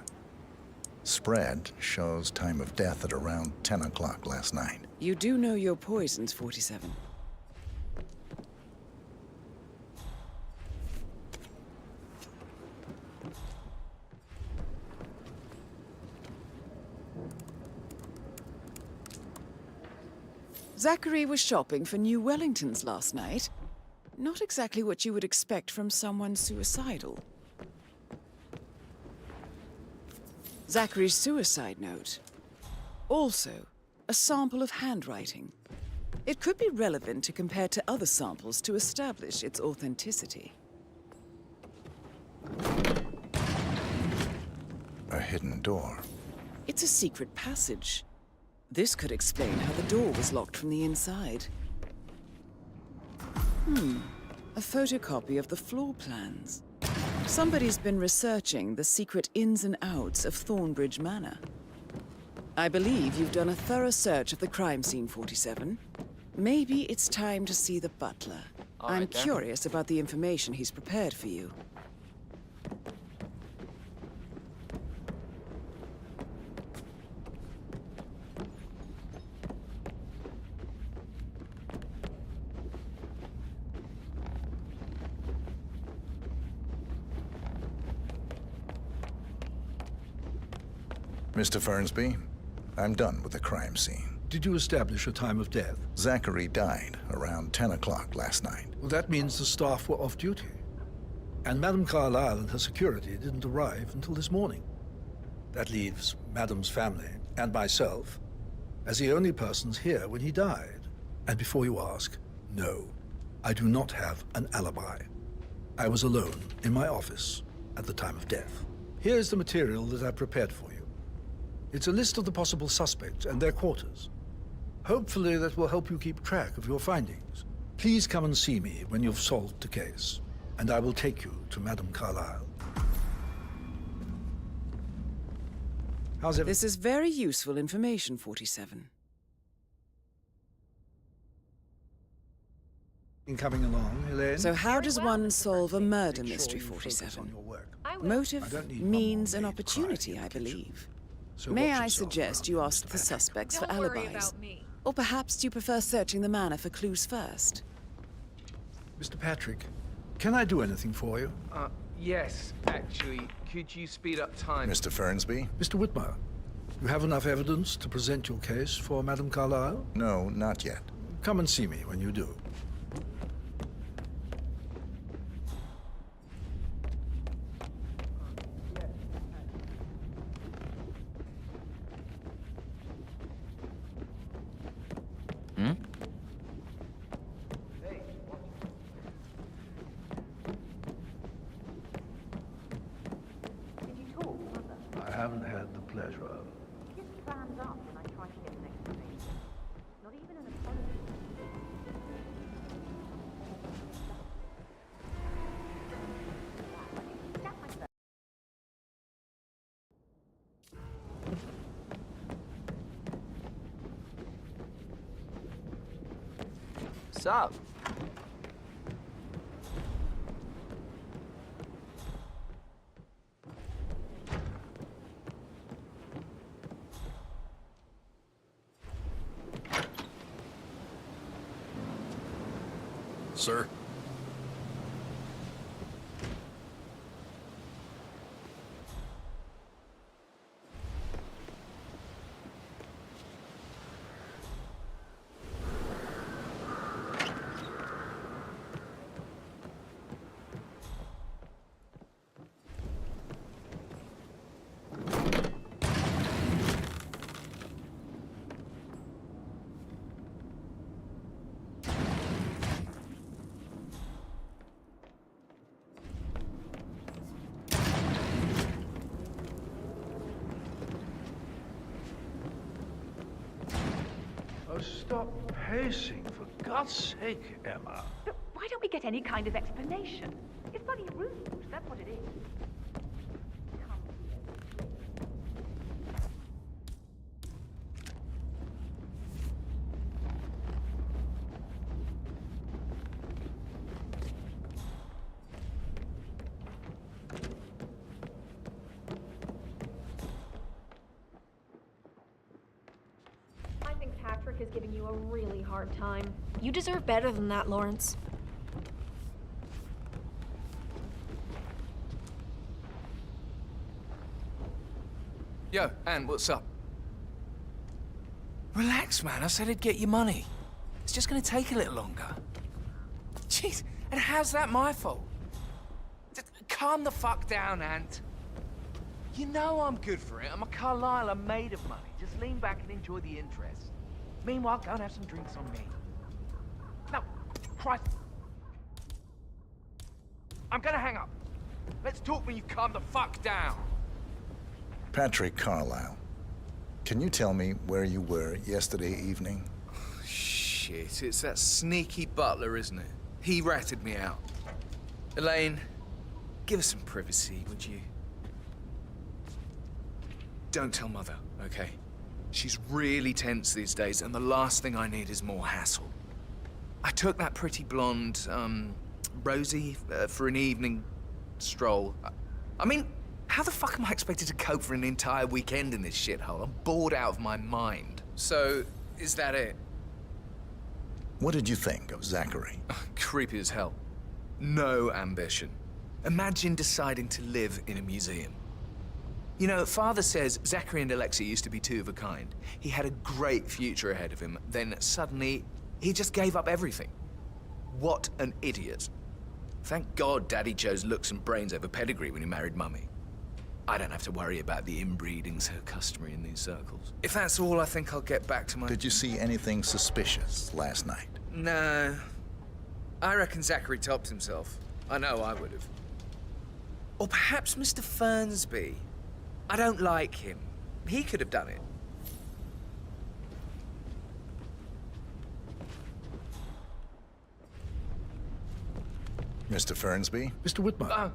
Spread shows time of death at around 10 o'clock last night. You do know your poisons, 47. Zachary was shopping for new Wellingtons last night. Not exactly what you would expect from someone suicidal. Zachary's suicide note. Also, a sample of handwriting. It could be relevant to compare to other samples to establish its authenticity. A hidden door. It's a secret passage. This could explain how the door was locked from the inside. A photocopy of the floor plans. Somebody's been researching the secret ins and outs of Thornbridge Manor. I believe you've done a thorough search of the crime scene, 47. Maybe it's time to see the butler. I'm curious about the information he's prepared for you. Mr. Fernsby, I'm done with the crime scene. Did you establish a time of death? Zachary died around 10 o'clock last night. Well, that means the staff were off duty. And Madame Carlyle and her security didn't arrive until this morning. That leaves Madame's family and myself as the only persons here when he died. And before you ask, no, I do not have an alibi. I was alone in my office at the time of death. Here's the material that I prepared for you. It's a list of the possible suspects and their quarters. Hopefully that will help you keep track of your findings. Please come and see me when you've solved the case, and I will take you to Madame Carlyle. How's it? This is very useful information, 47. Coming along, Elaine? So how does one solve a murder mystery, 47? Motive means an opportunity, I believe. May I suggest you ask the suspects for alibis? Or perhaps you prefer searching the manor for clues first? Mr. Patrick, can I do anything for you? Yes, actually. Could you speed up time? Mr. Fernsby? Mr. Whitmer, you have enough evidence to present your case for Madame Carlyle? No, not yet. Come and see me when you do. I haven't had the pleasure of. He just clams up when I try to get an explanation. Not even an apology. What's up? Sir? Oh, stop pacing, for God's sake, Emma. But why don't we get any kind of explanation? It's bloody rude, that's what it is. I think Patrick is giving you a really hard time. You deserve better than that, Lawrence. Yo, Ann, what's up? Relax, man. I said I'd get you money. It's just gonna take a little longer. Jeez, and how's that my fault? Calm the fuck down, Ant. You know I'm good for it. I'm a Carlisle. I'm made of money. Just lean back and enjoy the interest. Meanwhile, go and have some drinks on me. No, Christ. I'm gonna hang up. Let's talk when you calm the fuck down. Patrick Carlisle, can you tell me where you were yesterday evening? Shit, it's that sneaky butler, isn't it? He ratted me out. Elaine, give us some privacy, would you? Don't tell Mother, okay? She's really tense these days, and the last thing I need is more hassle. I took that pretty blonde, Rosie, for an evening stroll. I mean, how the fuck am I expected to cope for an entire weekend in this shithole? I'm bored out of my mind. So, is that it? What did you think of Zachary? Creepy as hell. No ambition. Imagine deciding to live in a museum. You know, Father says Zachary and Alexia used to be two of a kind. He had a great future ahead of him. Then suddenly, he just gave up everything. What an idiot. Thank God Daddy chose looks and brains over pedigree when he married Mummy. I don't have to worry about the inbreeding so customary in these circles. If that's all, I think I'll get back to my... Did you see anything suspicious last night? No. I reckon Zachary topped himself. I know I would have. Or perhaps Mr. Fernsby. I don't like him. He could have done it. Mr. Fernsby? Mr. Whitmer,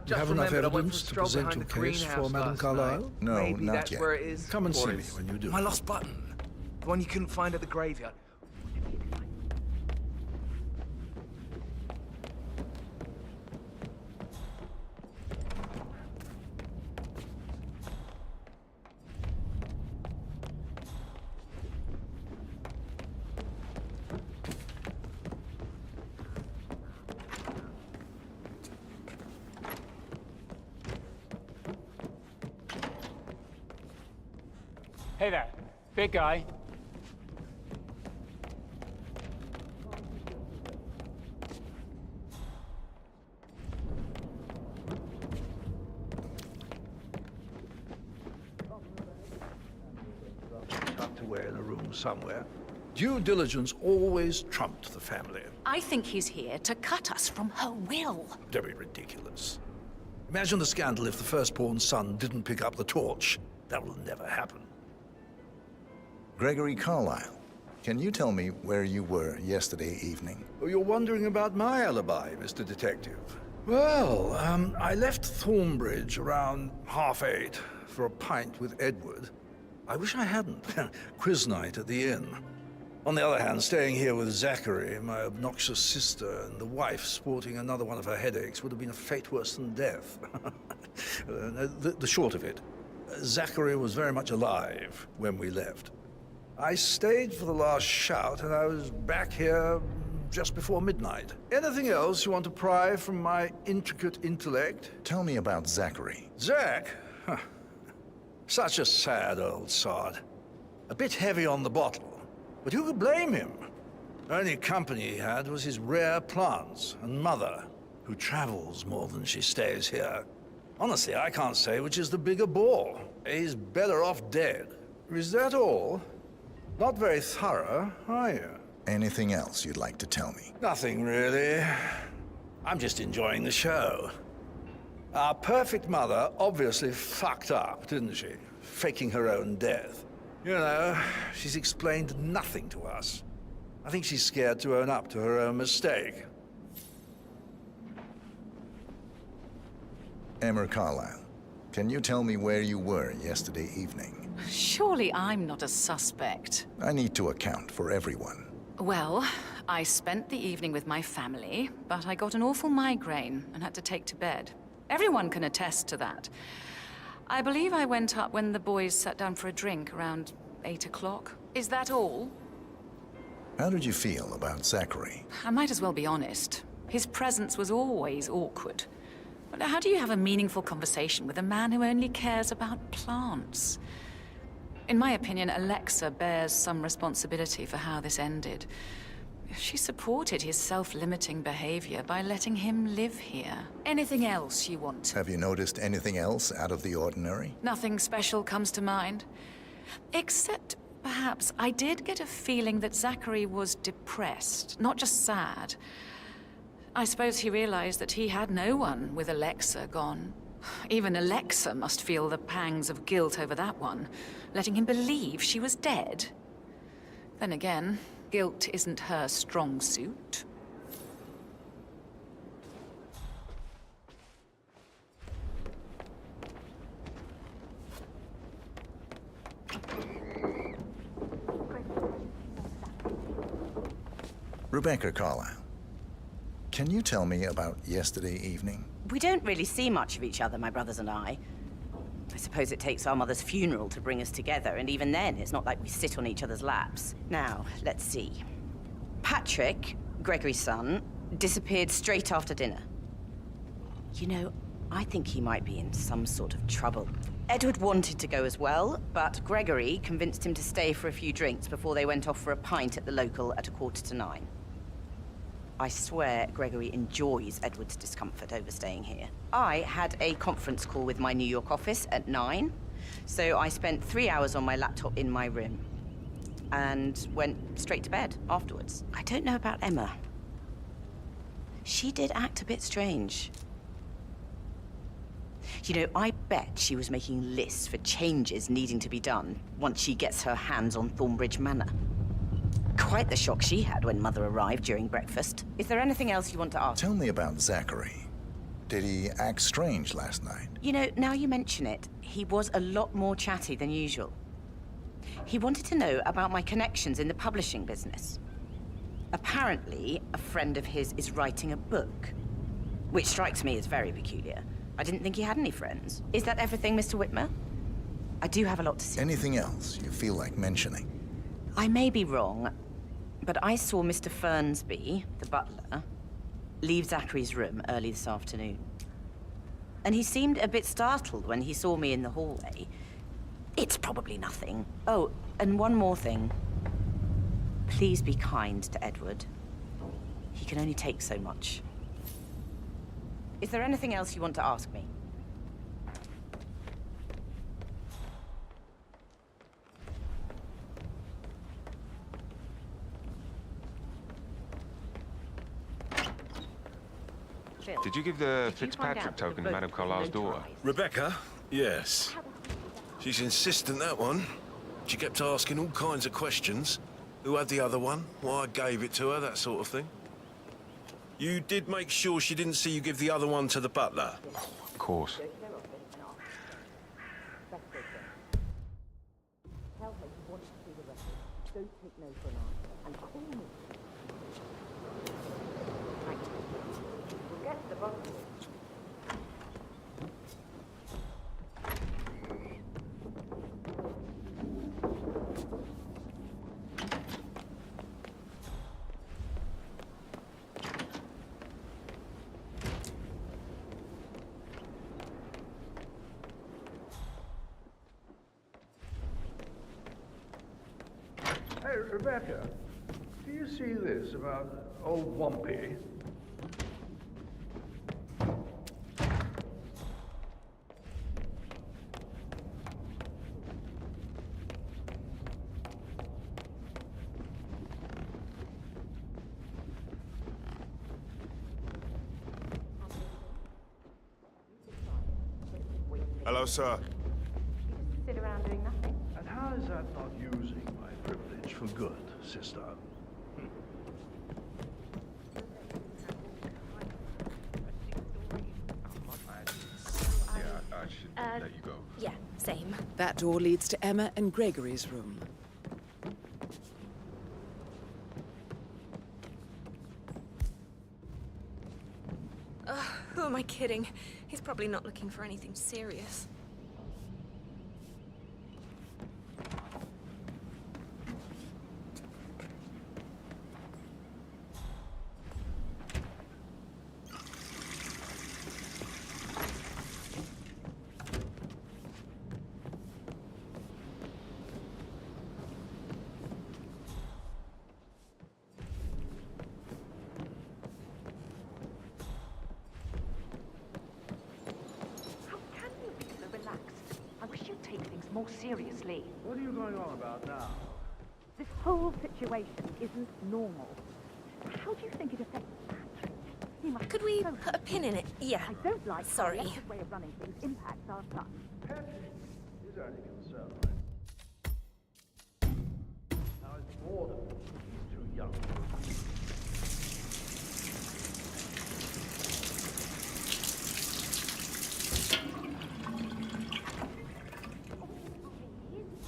Just you have enough remembered I went evidence for a to stroll present behind your the case for greenhouse Madame last Carlyle? night. No, Maybe not that's yet. where it is. Come and see Or me when you do. My lost button. The one you couldn't find at the graveyard. Hey there, big guy. Tucked away in a room somewhere. Due diligence always trumped the family. I think he's here to cut us from her will. Very ridiculous. Imagine the scandal if the firstborn son didn't pick up the torch. That will never happen. Gregory Carlyle, can you tell me where you were yesterday evening? Oh, you're wondering about my alibi, Mr. Detective. Well, I left Thornbridge around 8:30 for a pint with Edward. I wish I hadn't. Quiz night at the inn. On the other hand, staying here with Zachary, my obnoxious sister, and the wife sporting another one of her headaches would have been a fate worse than death. The short of it, Zachary was very much alive when we left. I stayed for the last shout, and I was back here just before midnight. Anything else you want to pry from my intricate intellect? Tell me about Zachary. Zach? Huh. Such a sad old sod. A bit heavy on the bottle, but who could blame him? Only company he had was his rare plants and mother, who travels more than she stays here. Honestly, I can't say which is the bigger bore. He's better off dead. Is that all? Not very thorough, are you? Anything else you'd like to tell me? Nothing, really. I'm just enjoying the show. Our perfect mother obviously fucked up, didn't she? Faking her own death. You know, she's explained nothing to us. I think she's scared to own up to her own mistake. Emma Carlyle, can you tell me where you were yesterday evening? Surely I'm not a suspect. I need to account for everyone. Well, I spent the evening with my family, but I got an awful migraine and had to take to bed. Everyone can attest to that. I believe I went up when the boys sat down for a drink around 8 o'clock. Is that all? How did you feel about Zachary? I might as well be honest. His presence was always awkward. But how do you have a meaningful conversation with a man who only cares about plants? In my opinion, Alexa bears some responsibility for how this ended. She supported his self-limiting behavior by letting him live here. Anything else you want? Have you noticed anything else out of the ordinary? Nothing special comes to mind. Except, perhaps, I did get a feeling that Zachary was depressed, not just sad. I suppose he realized that he had no one with Alexa gone. Even Alexa must feel the pangs of guilt over that one, letting him believe she was dead. Then again, guilt isn't her strong suit. Rebecca Carlyle, can you tell me about yesterday evening? We don't really see much of each other, my brothers and I. I suppose it takes our mother's funeral to bring us together, and even then, it's not like we sit on each other's laps. Now, let's see. Patrick, Gregory's son, disappeared straight after dinner. You know, I think he might be in some sort of trouble. Edward wanted to go as well, but Gregory convinced him to stay for a few drinks before they went off for a pint at the local at 9:15. I swear Gregory enjoys Edward's discomfort over staying here. I had a conference call with my New York office at 9, so I spent 3 hours on my laptop in my room and went straight to bed afterwards. I don't know about Emma. She did act a bit strange. You know, I bet she was making lists for changes needing to be done once she gets her hands on Thornbridge Manor. Quite the shock she had when Mother arrived during breakfast. Is there anything else you want to ask? Tell me about Zachary. Did he act strange last night? You know, now you mention it, he was a lot more chatty than usual. He wanted to know about my connections in the publishing business. Apparently, a friend of his is writing a book, which strikes me as very peculiar. I didn't think he had any friends. Is that everything, Mr. Whitmer? I do have a lot to say. Anything else you feel like mentioning? I may be wrong, but I saw Mr. Fernsby, the butler, leave Zachary's room early this afternoon. And he seemed a bit startled when he saw me in the hallway. It's probably nothing. Oh, and one more thing. Please be kind to Edward. He can only take so much. Is there anything else you want to ask me? Did you give the Fitzpatrick token to Madame Carlisle's daughter? Rebecca? Yes. She's insistent, that one. She kept asking all kinds of questions. Who had the other one? Why I gave it to her, that sort of thing. You did make sure she didn't see you give the other one to the butler? Of course. Hey, Rebecca, do you see this about old Wumpy? Hello, sir. Sit around doing nothing. And how is that not using my privilege for good, sister? I should let you go. Yeah, same. That door leads to Emma and Gregory's room. Who am I kidding? He's probably not looking for anything serious. More seriously. What are you going on about now? This whole situation isn't normal. How do you think it affects Patrick? He must Could we put a pin in it? Yeah. I don't like Sorry. how Alexa's way of running things impacts our son. Patrick is only concerned. Now it's boredom. He's too young.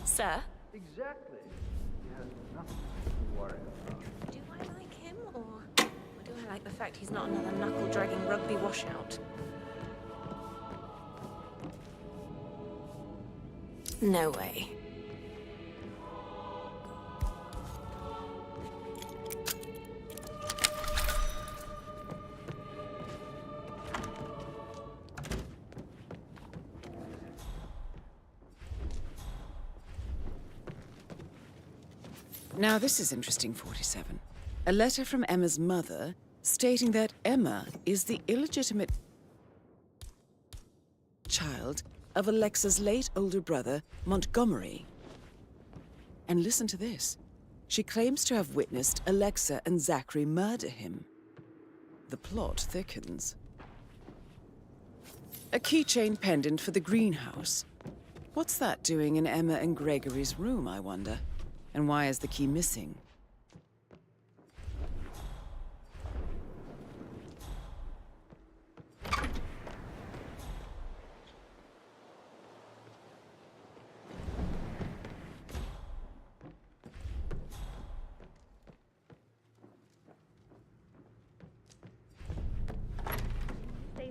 Sir? Exactly. He has nothing to worry about. Do I like him, or do I like the fact he's not another knuckle-dragging rugby washout? No way. Now this is interesting, 47. A letter from Emma's mother stating that Emma is the illegitimate child of Alexa's late older brother, Montgomery. And listen to this. She claims to have witnessed Alexa and Zachary murder him. The plot thickens. A keychain pendant for the greenhouse. What's that doing in Emma and Gregory's room, I wonder? And why is the key missing?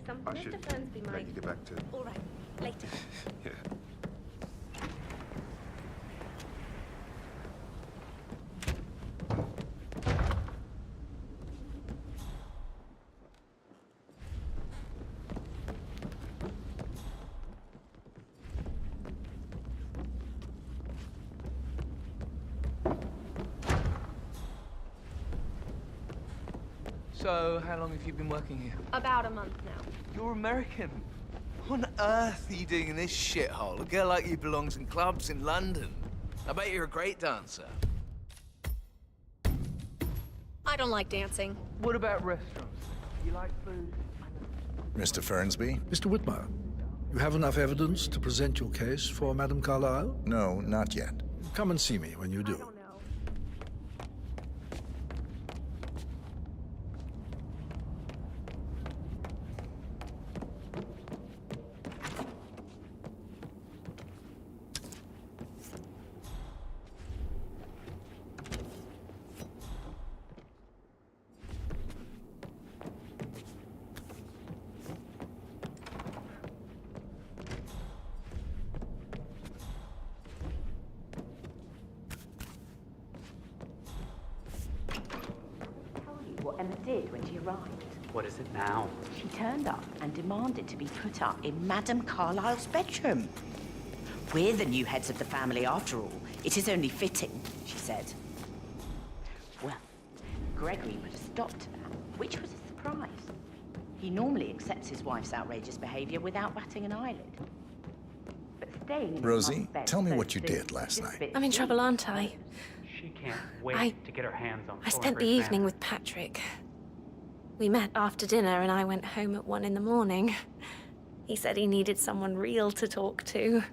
something? I should Mr. Fernsby let might. you get back to... All right, later. Yeah. So, how long have you been working here? About a month now. You're American. What on earth are you doing in this shithole? A girl like you belongs in clubs in London. I bet you're a great dancer. I don't like dancing. What about restaurants? You like food? Mr. Fernsby? Mr. Whitmer, you have enough evidence to present your case for Madame Carlyle? No, not yet. Come and see me when you do. What Emma did when she arrived. What is it now? She turned up and demanded to be put up in Madame Carlyle's bedroom. We're the new heads of the family after all. It is only fitting, she said. Well, Gregory put a stop to that, which was a surprise. He normally accepts his wife's outrageous behavior without batting an eyelid. But staying in Rosie, tell me what you did last night. I'm in trouble, aren't I? She can't wait to get her hands on I spent the evening with Patrick. We met after dinner and I went home at 1 in the morning. He said he needed someone real to talk to.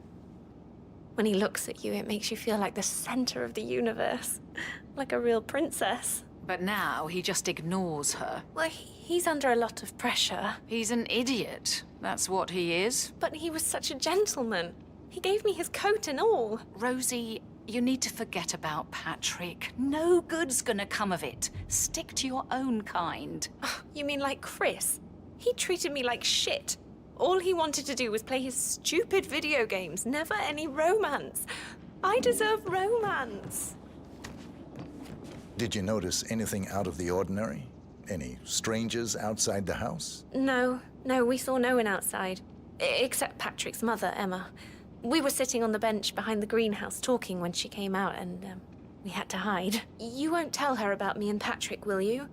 When he looks at you, it makes you feel like the center of the universe. Like a real princess. But now he just ignores her. Well, he's under a lot of pressure. He's an idiot. That's what he is. But he was such a gentleman. He gave me his coat and all. Rosie, you need to forget about Patrick. No good's gonna come of it. Stick to your own kind. You mean like Chris? He treated me like shit. All he wanted to do was play his stupid video games, never any romance. I deserve romance. Did you notice anything out of the ordinary? Any strangers outside the house? No, we saw no one outside. Except Patrick's mother, Emma. We were sitting on the bench behind the greenhouse talking when she came out and we had to hide. You won't tell her about me and Patrick, will you?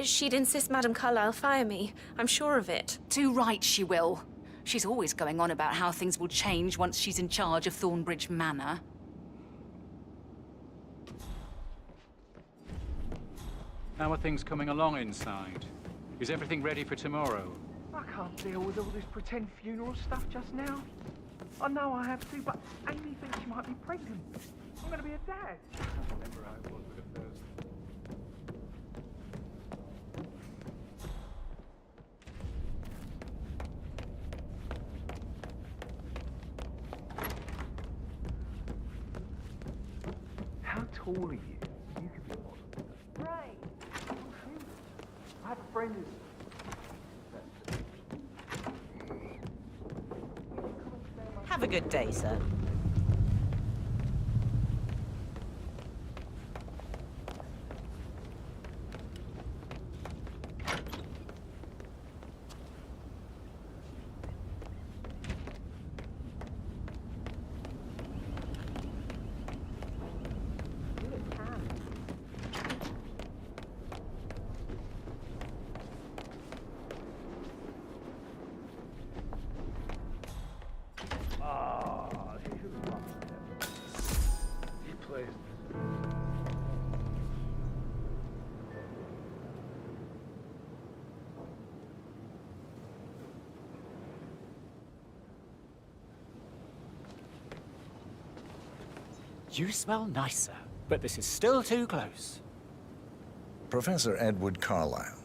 She'd insist Madame Carlyle fire me. I'm sure of it. Too right she will. She's always going on about how things will change once she's in charge of Thornbridge Manor. How are things coming along inside? Is everything ready for tomorrow? I can't deal with all this pretend funeral stuff just now. I know I have to, but Amy thinks she might be pregnant. I'm gonna be a dad. Remember how it was with the first. How tall are you? You could be a model. Right. I have a friend who's... Have a good day, sir. You smell nicer, but this is still too close. Professor Edward Carlyle,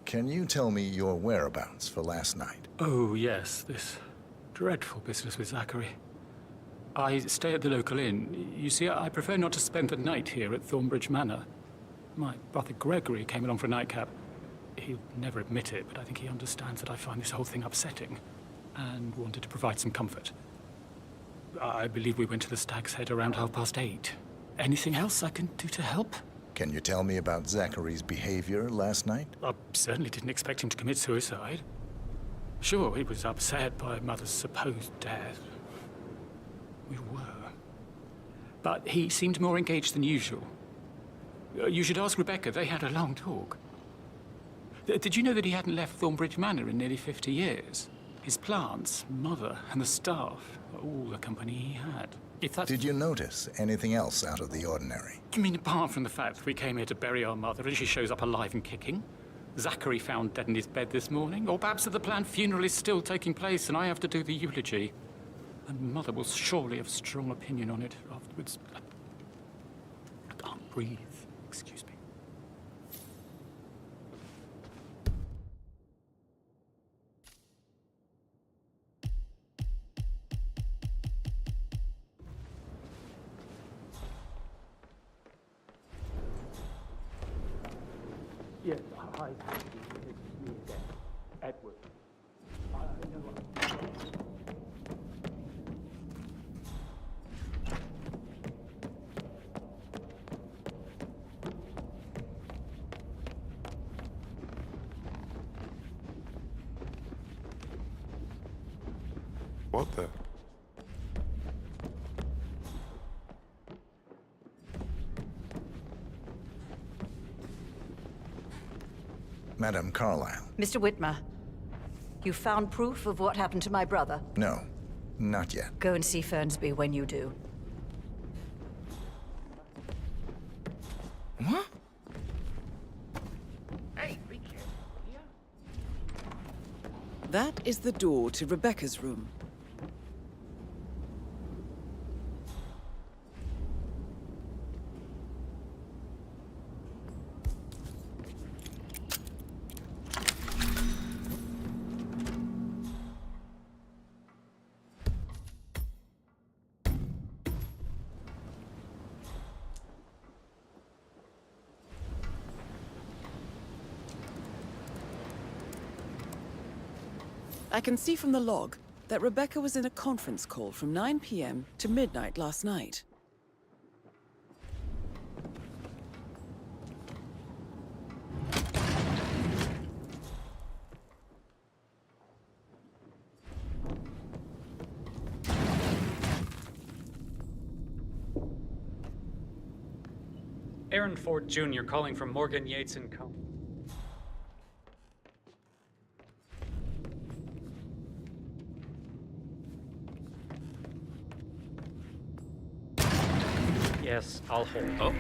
can you tell me your whereabouts for last night? Oh, yes, this dreadful business with Zachary. I stay at the local inn. You see, I prefer not to spend the night here at Thornbridge Manor. My brother Gregory came along for a nightcap. He'll never admit it, but I think he understands that I find this whole thing upsetting and wanted to provide some comfort. I believe we went to the Stag's Head around 8:30. Anything else I can do to help? Can you tell me about Zachary's behavior last night? I certainly didn't expect him to commit suicide. Sure, he was upset by Mother's supposed death. We were. But he seemed more engaged than usual. You should ask Rebecca. They had a long talk. Did you know that he hadn't left Thornbridge Manor in nearly 50 years? His plants, Mother, and the staff, all the company he had. If that's... Did you notice anything else out of the ordinary? You mean apart from the fact that we came here to bury our mother and she shows up alive and kicking? Zachary found dead in his bed this morning? Or perhaps that the planned funeral is still taking place and I have to do the eulogy? And Mother will surely have strong opinion on it afterwards. I can't breathe. Excuse me. Yes, hi. It's me again. Edward. I know. What the? Madam Carlyle. Mr. Whitmer, you found proof of what happened to my brother? No, not yet. Go and see Fernsby when you do. What? Hey, be careful, yeah? That is the door to Rebecca's room. I can see from the log that Rebecca was in a conference call from 9 p.m. to midnight last night. Aaron Ford Jr. calling from Morgan Yates & Co. Yes, I'll hold. Oh.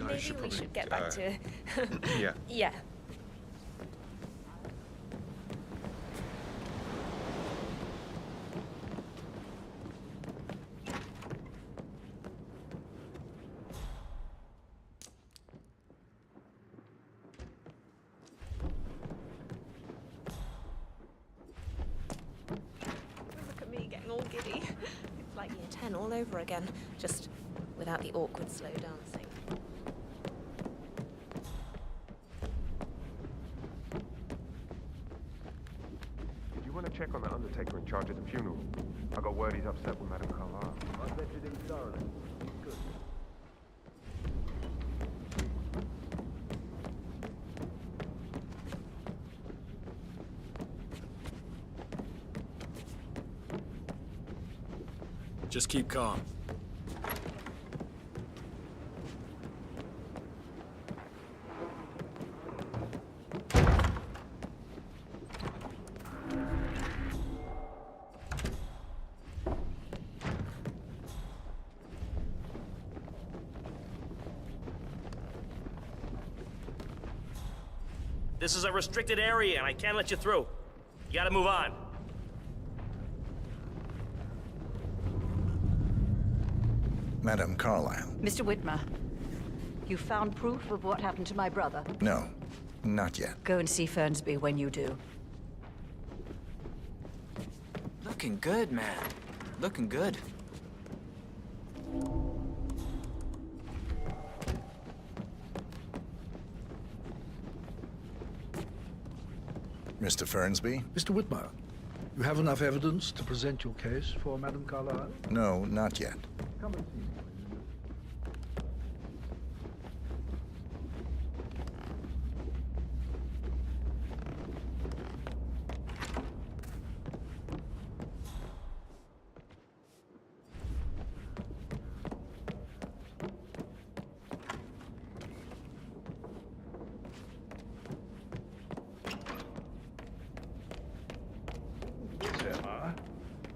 Maybe we should get back to... Yeah. Yeah. Look at me getting all giddy. It's like year 10 all over again, just without the awkward slow dancing. Check on the undertaker in charge of the funeral. I got word he's upset with Madame Carlyle. I vetted him thoroughly. He's good. Just keep calm. This is a restricted area, and I can't let you through. You gotta move on. Madam Carlyle. Mr. Whitmer, you found proof of what happened to my brother? No, not yet. Go and see Fernsby when you do. Looking good, man. Looking good. Mr. Fernsby? Mr. Whitmer, you have enough evidence to present your case for Madam Carlyle? No, not yet. Come and see me.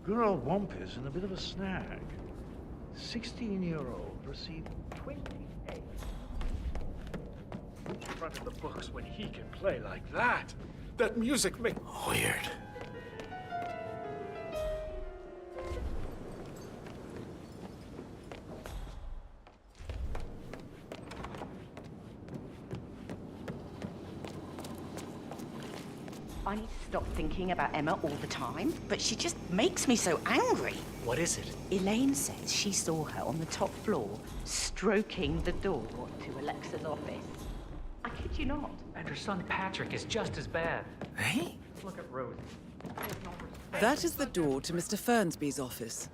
Good old Wampus in a bit of a snag. 16-year-old received 28. In front of the books when he can play like that. That music makes... Weird. I need to stop thinking about Emma all the time, but she just makes me so angry. What is it? Elaine says she saw her on the top floor, stroking the door to Alexa's office. I kid you not. And her son Patrick is just as bad. Hey? Look at Rosie. That is the door to Mr. Fernsby's office.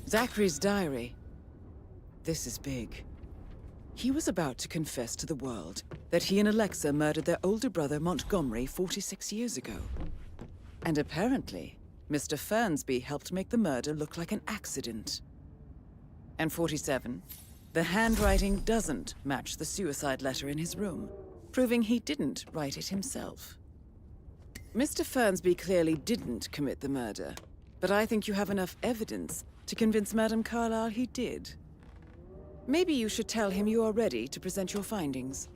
Zachary's diary. This is big. He was about to confess to the world that he and Alexa murdered their older brother Montgomery 46 years ago. And apparently, Mr. Fernsby helped make the murder look like an accident. And 47, the handwriting doesn't match the suicide letter in his room, proving he didn't write it himself. Mr. Fernsby clearly didn't commit the murder, but I think you have enough evidence to convince Madame Carlyle he did. Maybe you should tell him you are ready to present your findings.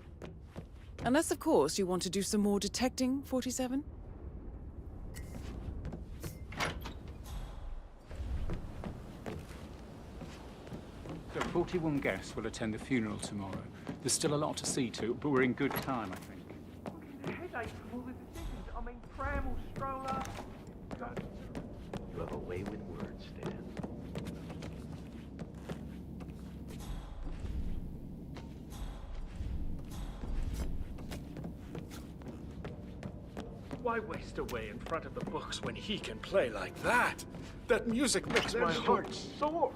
Unless, of course, you want to do some more detecting, 47? So 41 guests will attend the funeral tomorrow. There's still a lot to see to, but we're in good time, I think. Headache from all the decisions. I mean, pram or stroller. You have a way with words, Stan. Why waste away in front of the books when he can play like that? That music makes my heart soar.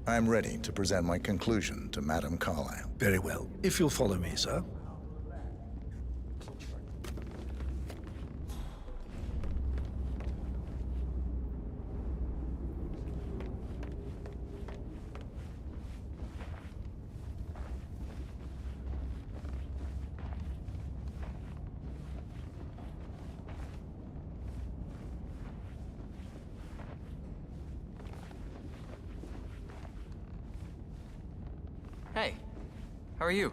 I'm ready to present my conclusion to Madame Carlyle. Very well. If you'll follow me, sir. Hey, how are you?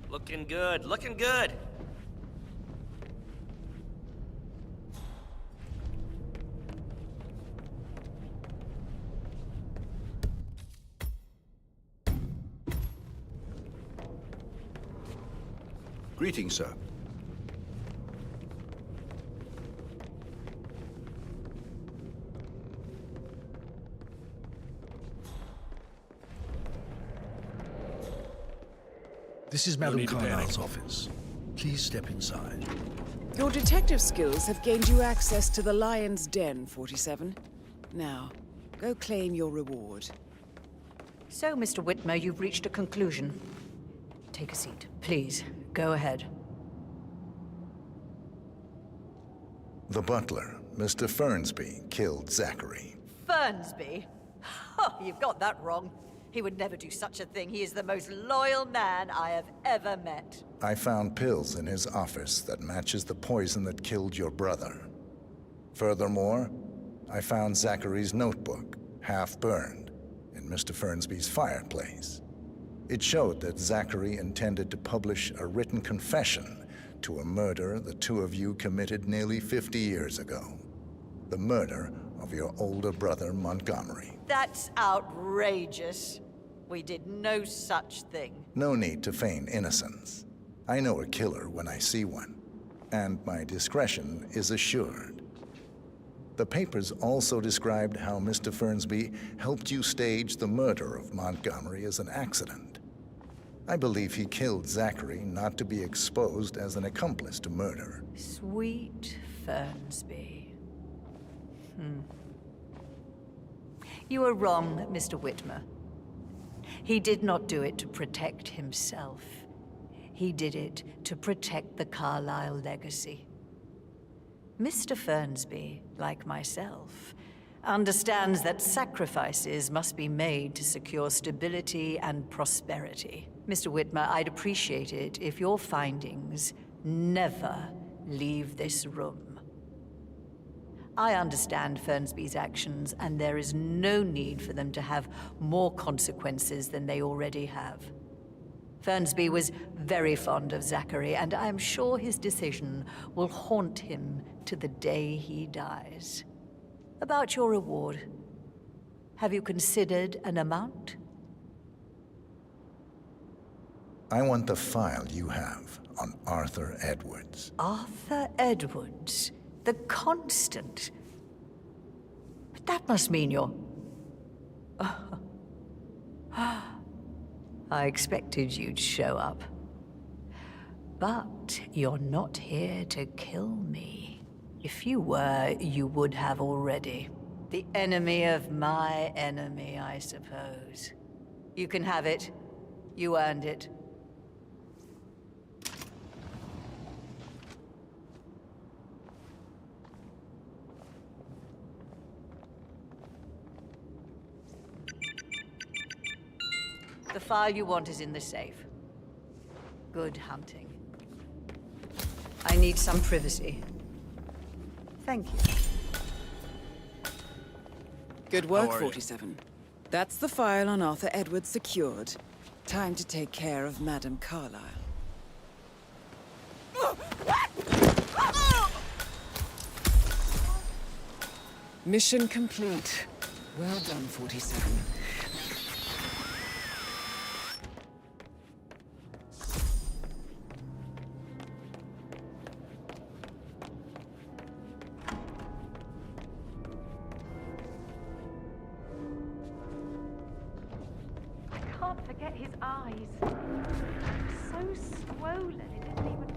Looking good, looking good. Greetings, sir. This is No Madam need to panic. Carlyle's office. Please step inside. Your detective skills have gained you access to the Lion's Den, 47. Now, go claim your reward. So, Mr. Whitmer, you've reached a conclusion. Take a seat. Please, go ahead. The butler, Mr. Fernsby, killed Zachary. Fernsby? Oh, you've got that wrong. He would never do such a thing. He is the most loyal man I have ever met. I found pills in his office that matches the poison that killed your brother. Furthermore, I found Zachary's notebook, half burned, in Mr. Fernsby's fireplace. It showed that Zachary intended to publish a written confession to a murder the two of you committed nearly 50 years ago. The murder of your older brother, Montgomery. That's outrageous. We did no such thing. No need to feign innocence. I know a killer when I see one, and my discretion is assured. The papers also described how Mr. Fernsby helped you stage the murder of Montgomery as an accident. I believe he killed Zachary not to be exposed as an accomplice to murder. Sweet Fernsby. You are wrong, Mr. Whitmer. He did not do it to protect himself. He did it to protect the Carlyle legacy. Mr. Fernsby, like myself, understands that sacrifices must be made to secure stability and prosperity. Mr. Whitmer, I'd appreciate it if your findings never leave this room. I understand Fernsby's actions, and there is no need for them to have more consequences than they already have. Fernsby was very fond of Zachary, and I'm sure his decision will haunt him to the day he dies. About your reward, have you considered an amount? I want the file you have on Arthur Edwards. Arthur Edwards? The Constant? But that must mean you're... I expected you'd show up. But you're not here to kill me. If you were, you would have already. The enemy of my enemy, I suppose. You can have it. You earned it. The file you want is in the safe. Good hunting. I need some privacy. Thank you. Good work, 47. That's the file on Arthur Edwards secured. Time to take care of Madame Carlyle. Mission complete. Well done, 47. I can't forget his eyes. So swollen, it didn't even...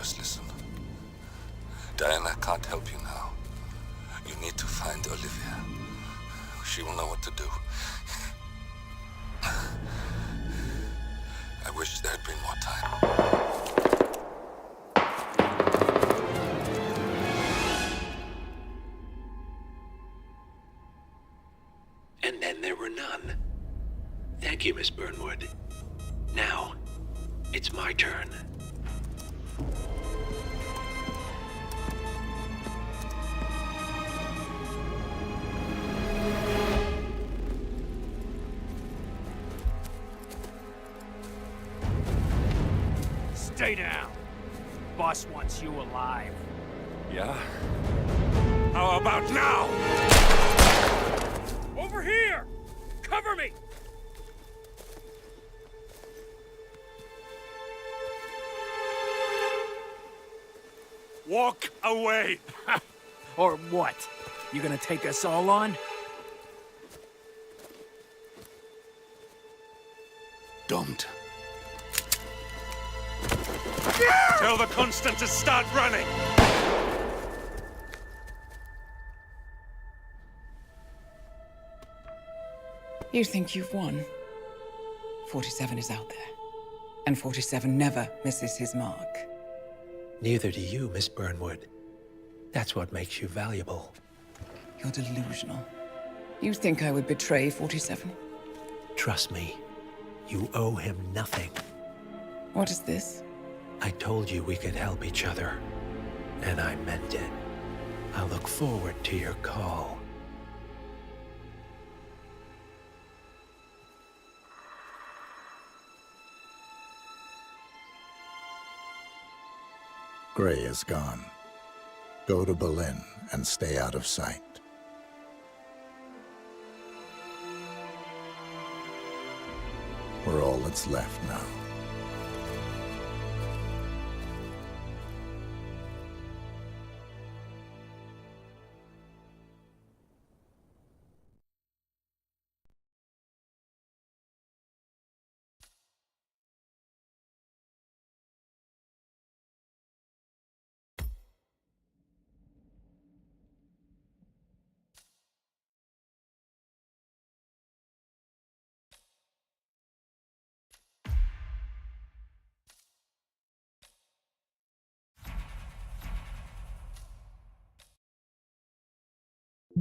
just listen. Diana can't help you now. You need to find Olivia. She will know what to do. I wish there had been more time. And then there were none. Thank you, Miss Burnwood. Now, it's my turn. Stay down. Boss wants you alive. Yeah? How about now? Over here! Cover me! Walk away! Or what? You gonna take us all on? Don't. Tell the Constant to start running! You think you've won? 47 is out there. And 47 never misses his mark. Neither do you, Miss Burnwood. That's what makes you valuable. You're delusional. You think I would betray 47? Trust me, you owe him nothing. What is this? I told you we could help each other, and I meant it. I look forward to your call. Gray is gone. Go to Berlin and stay out of sight. We're all that's left now.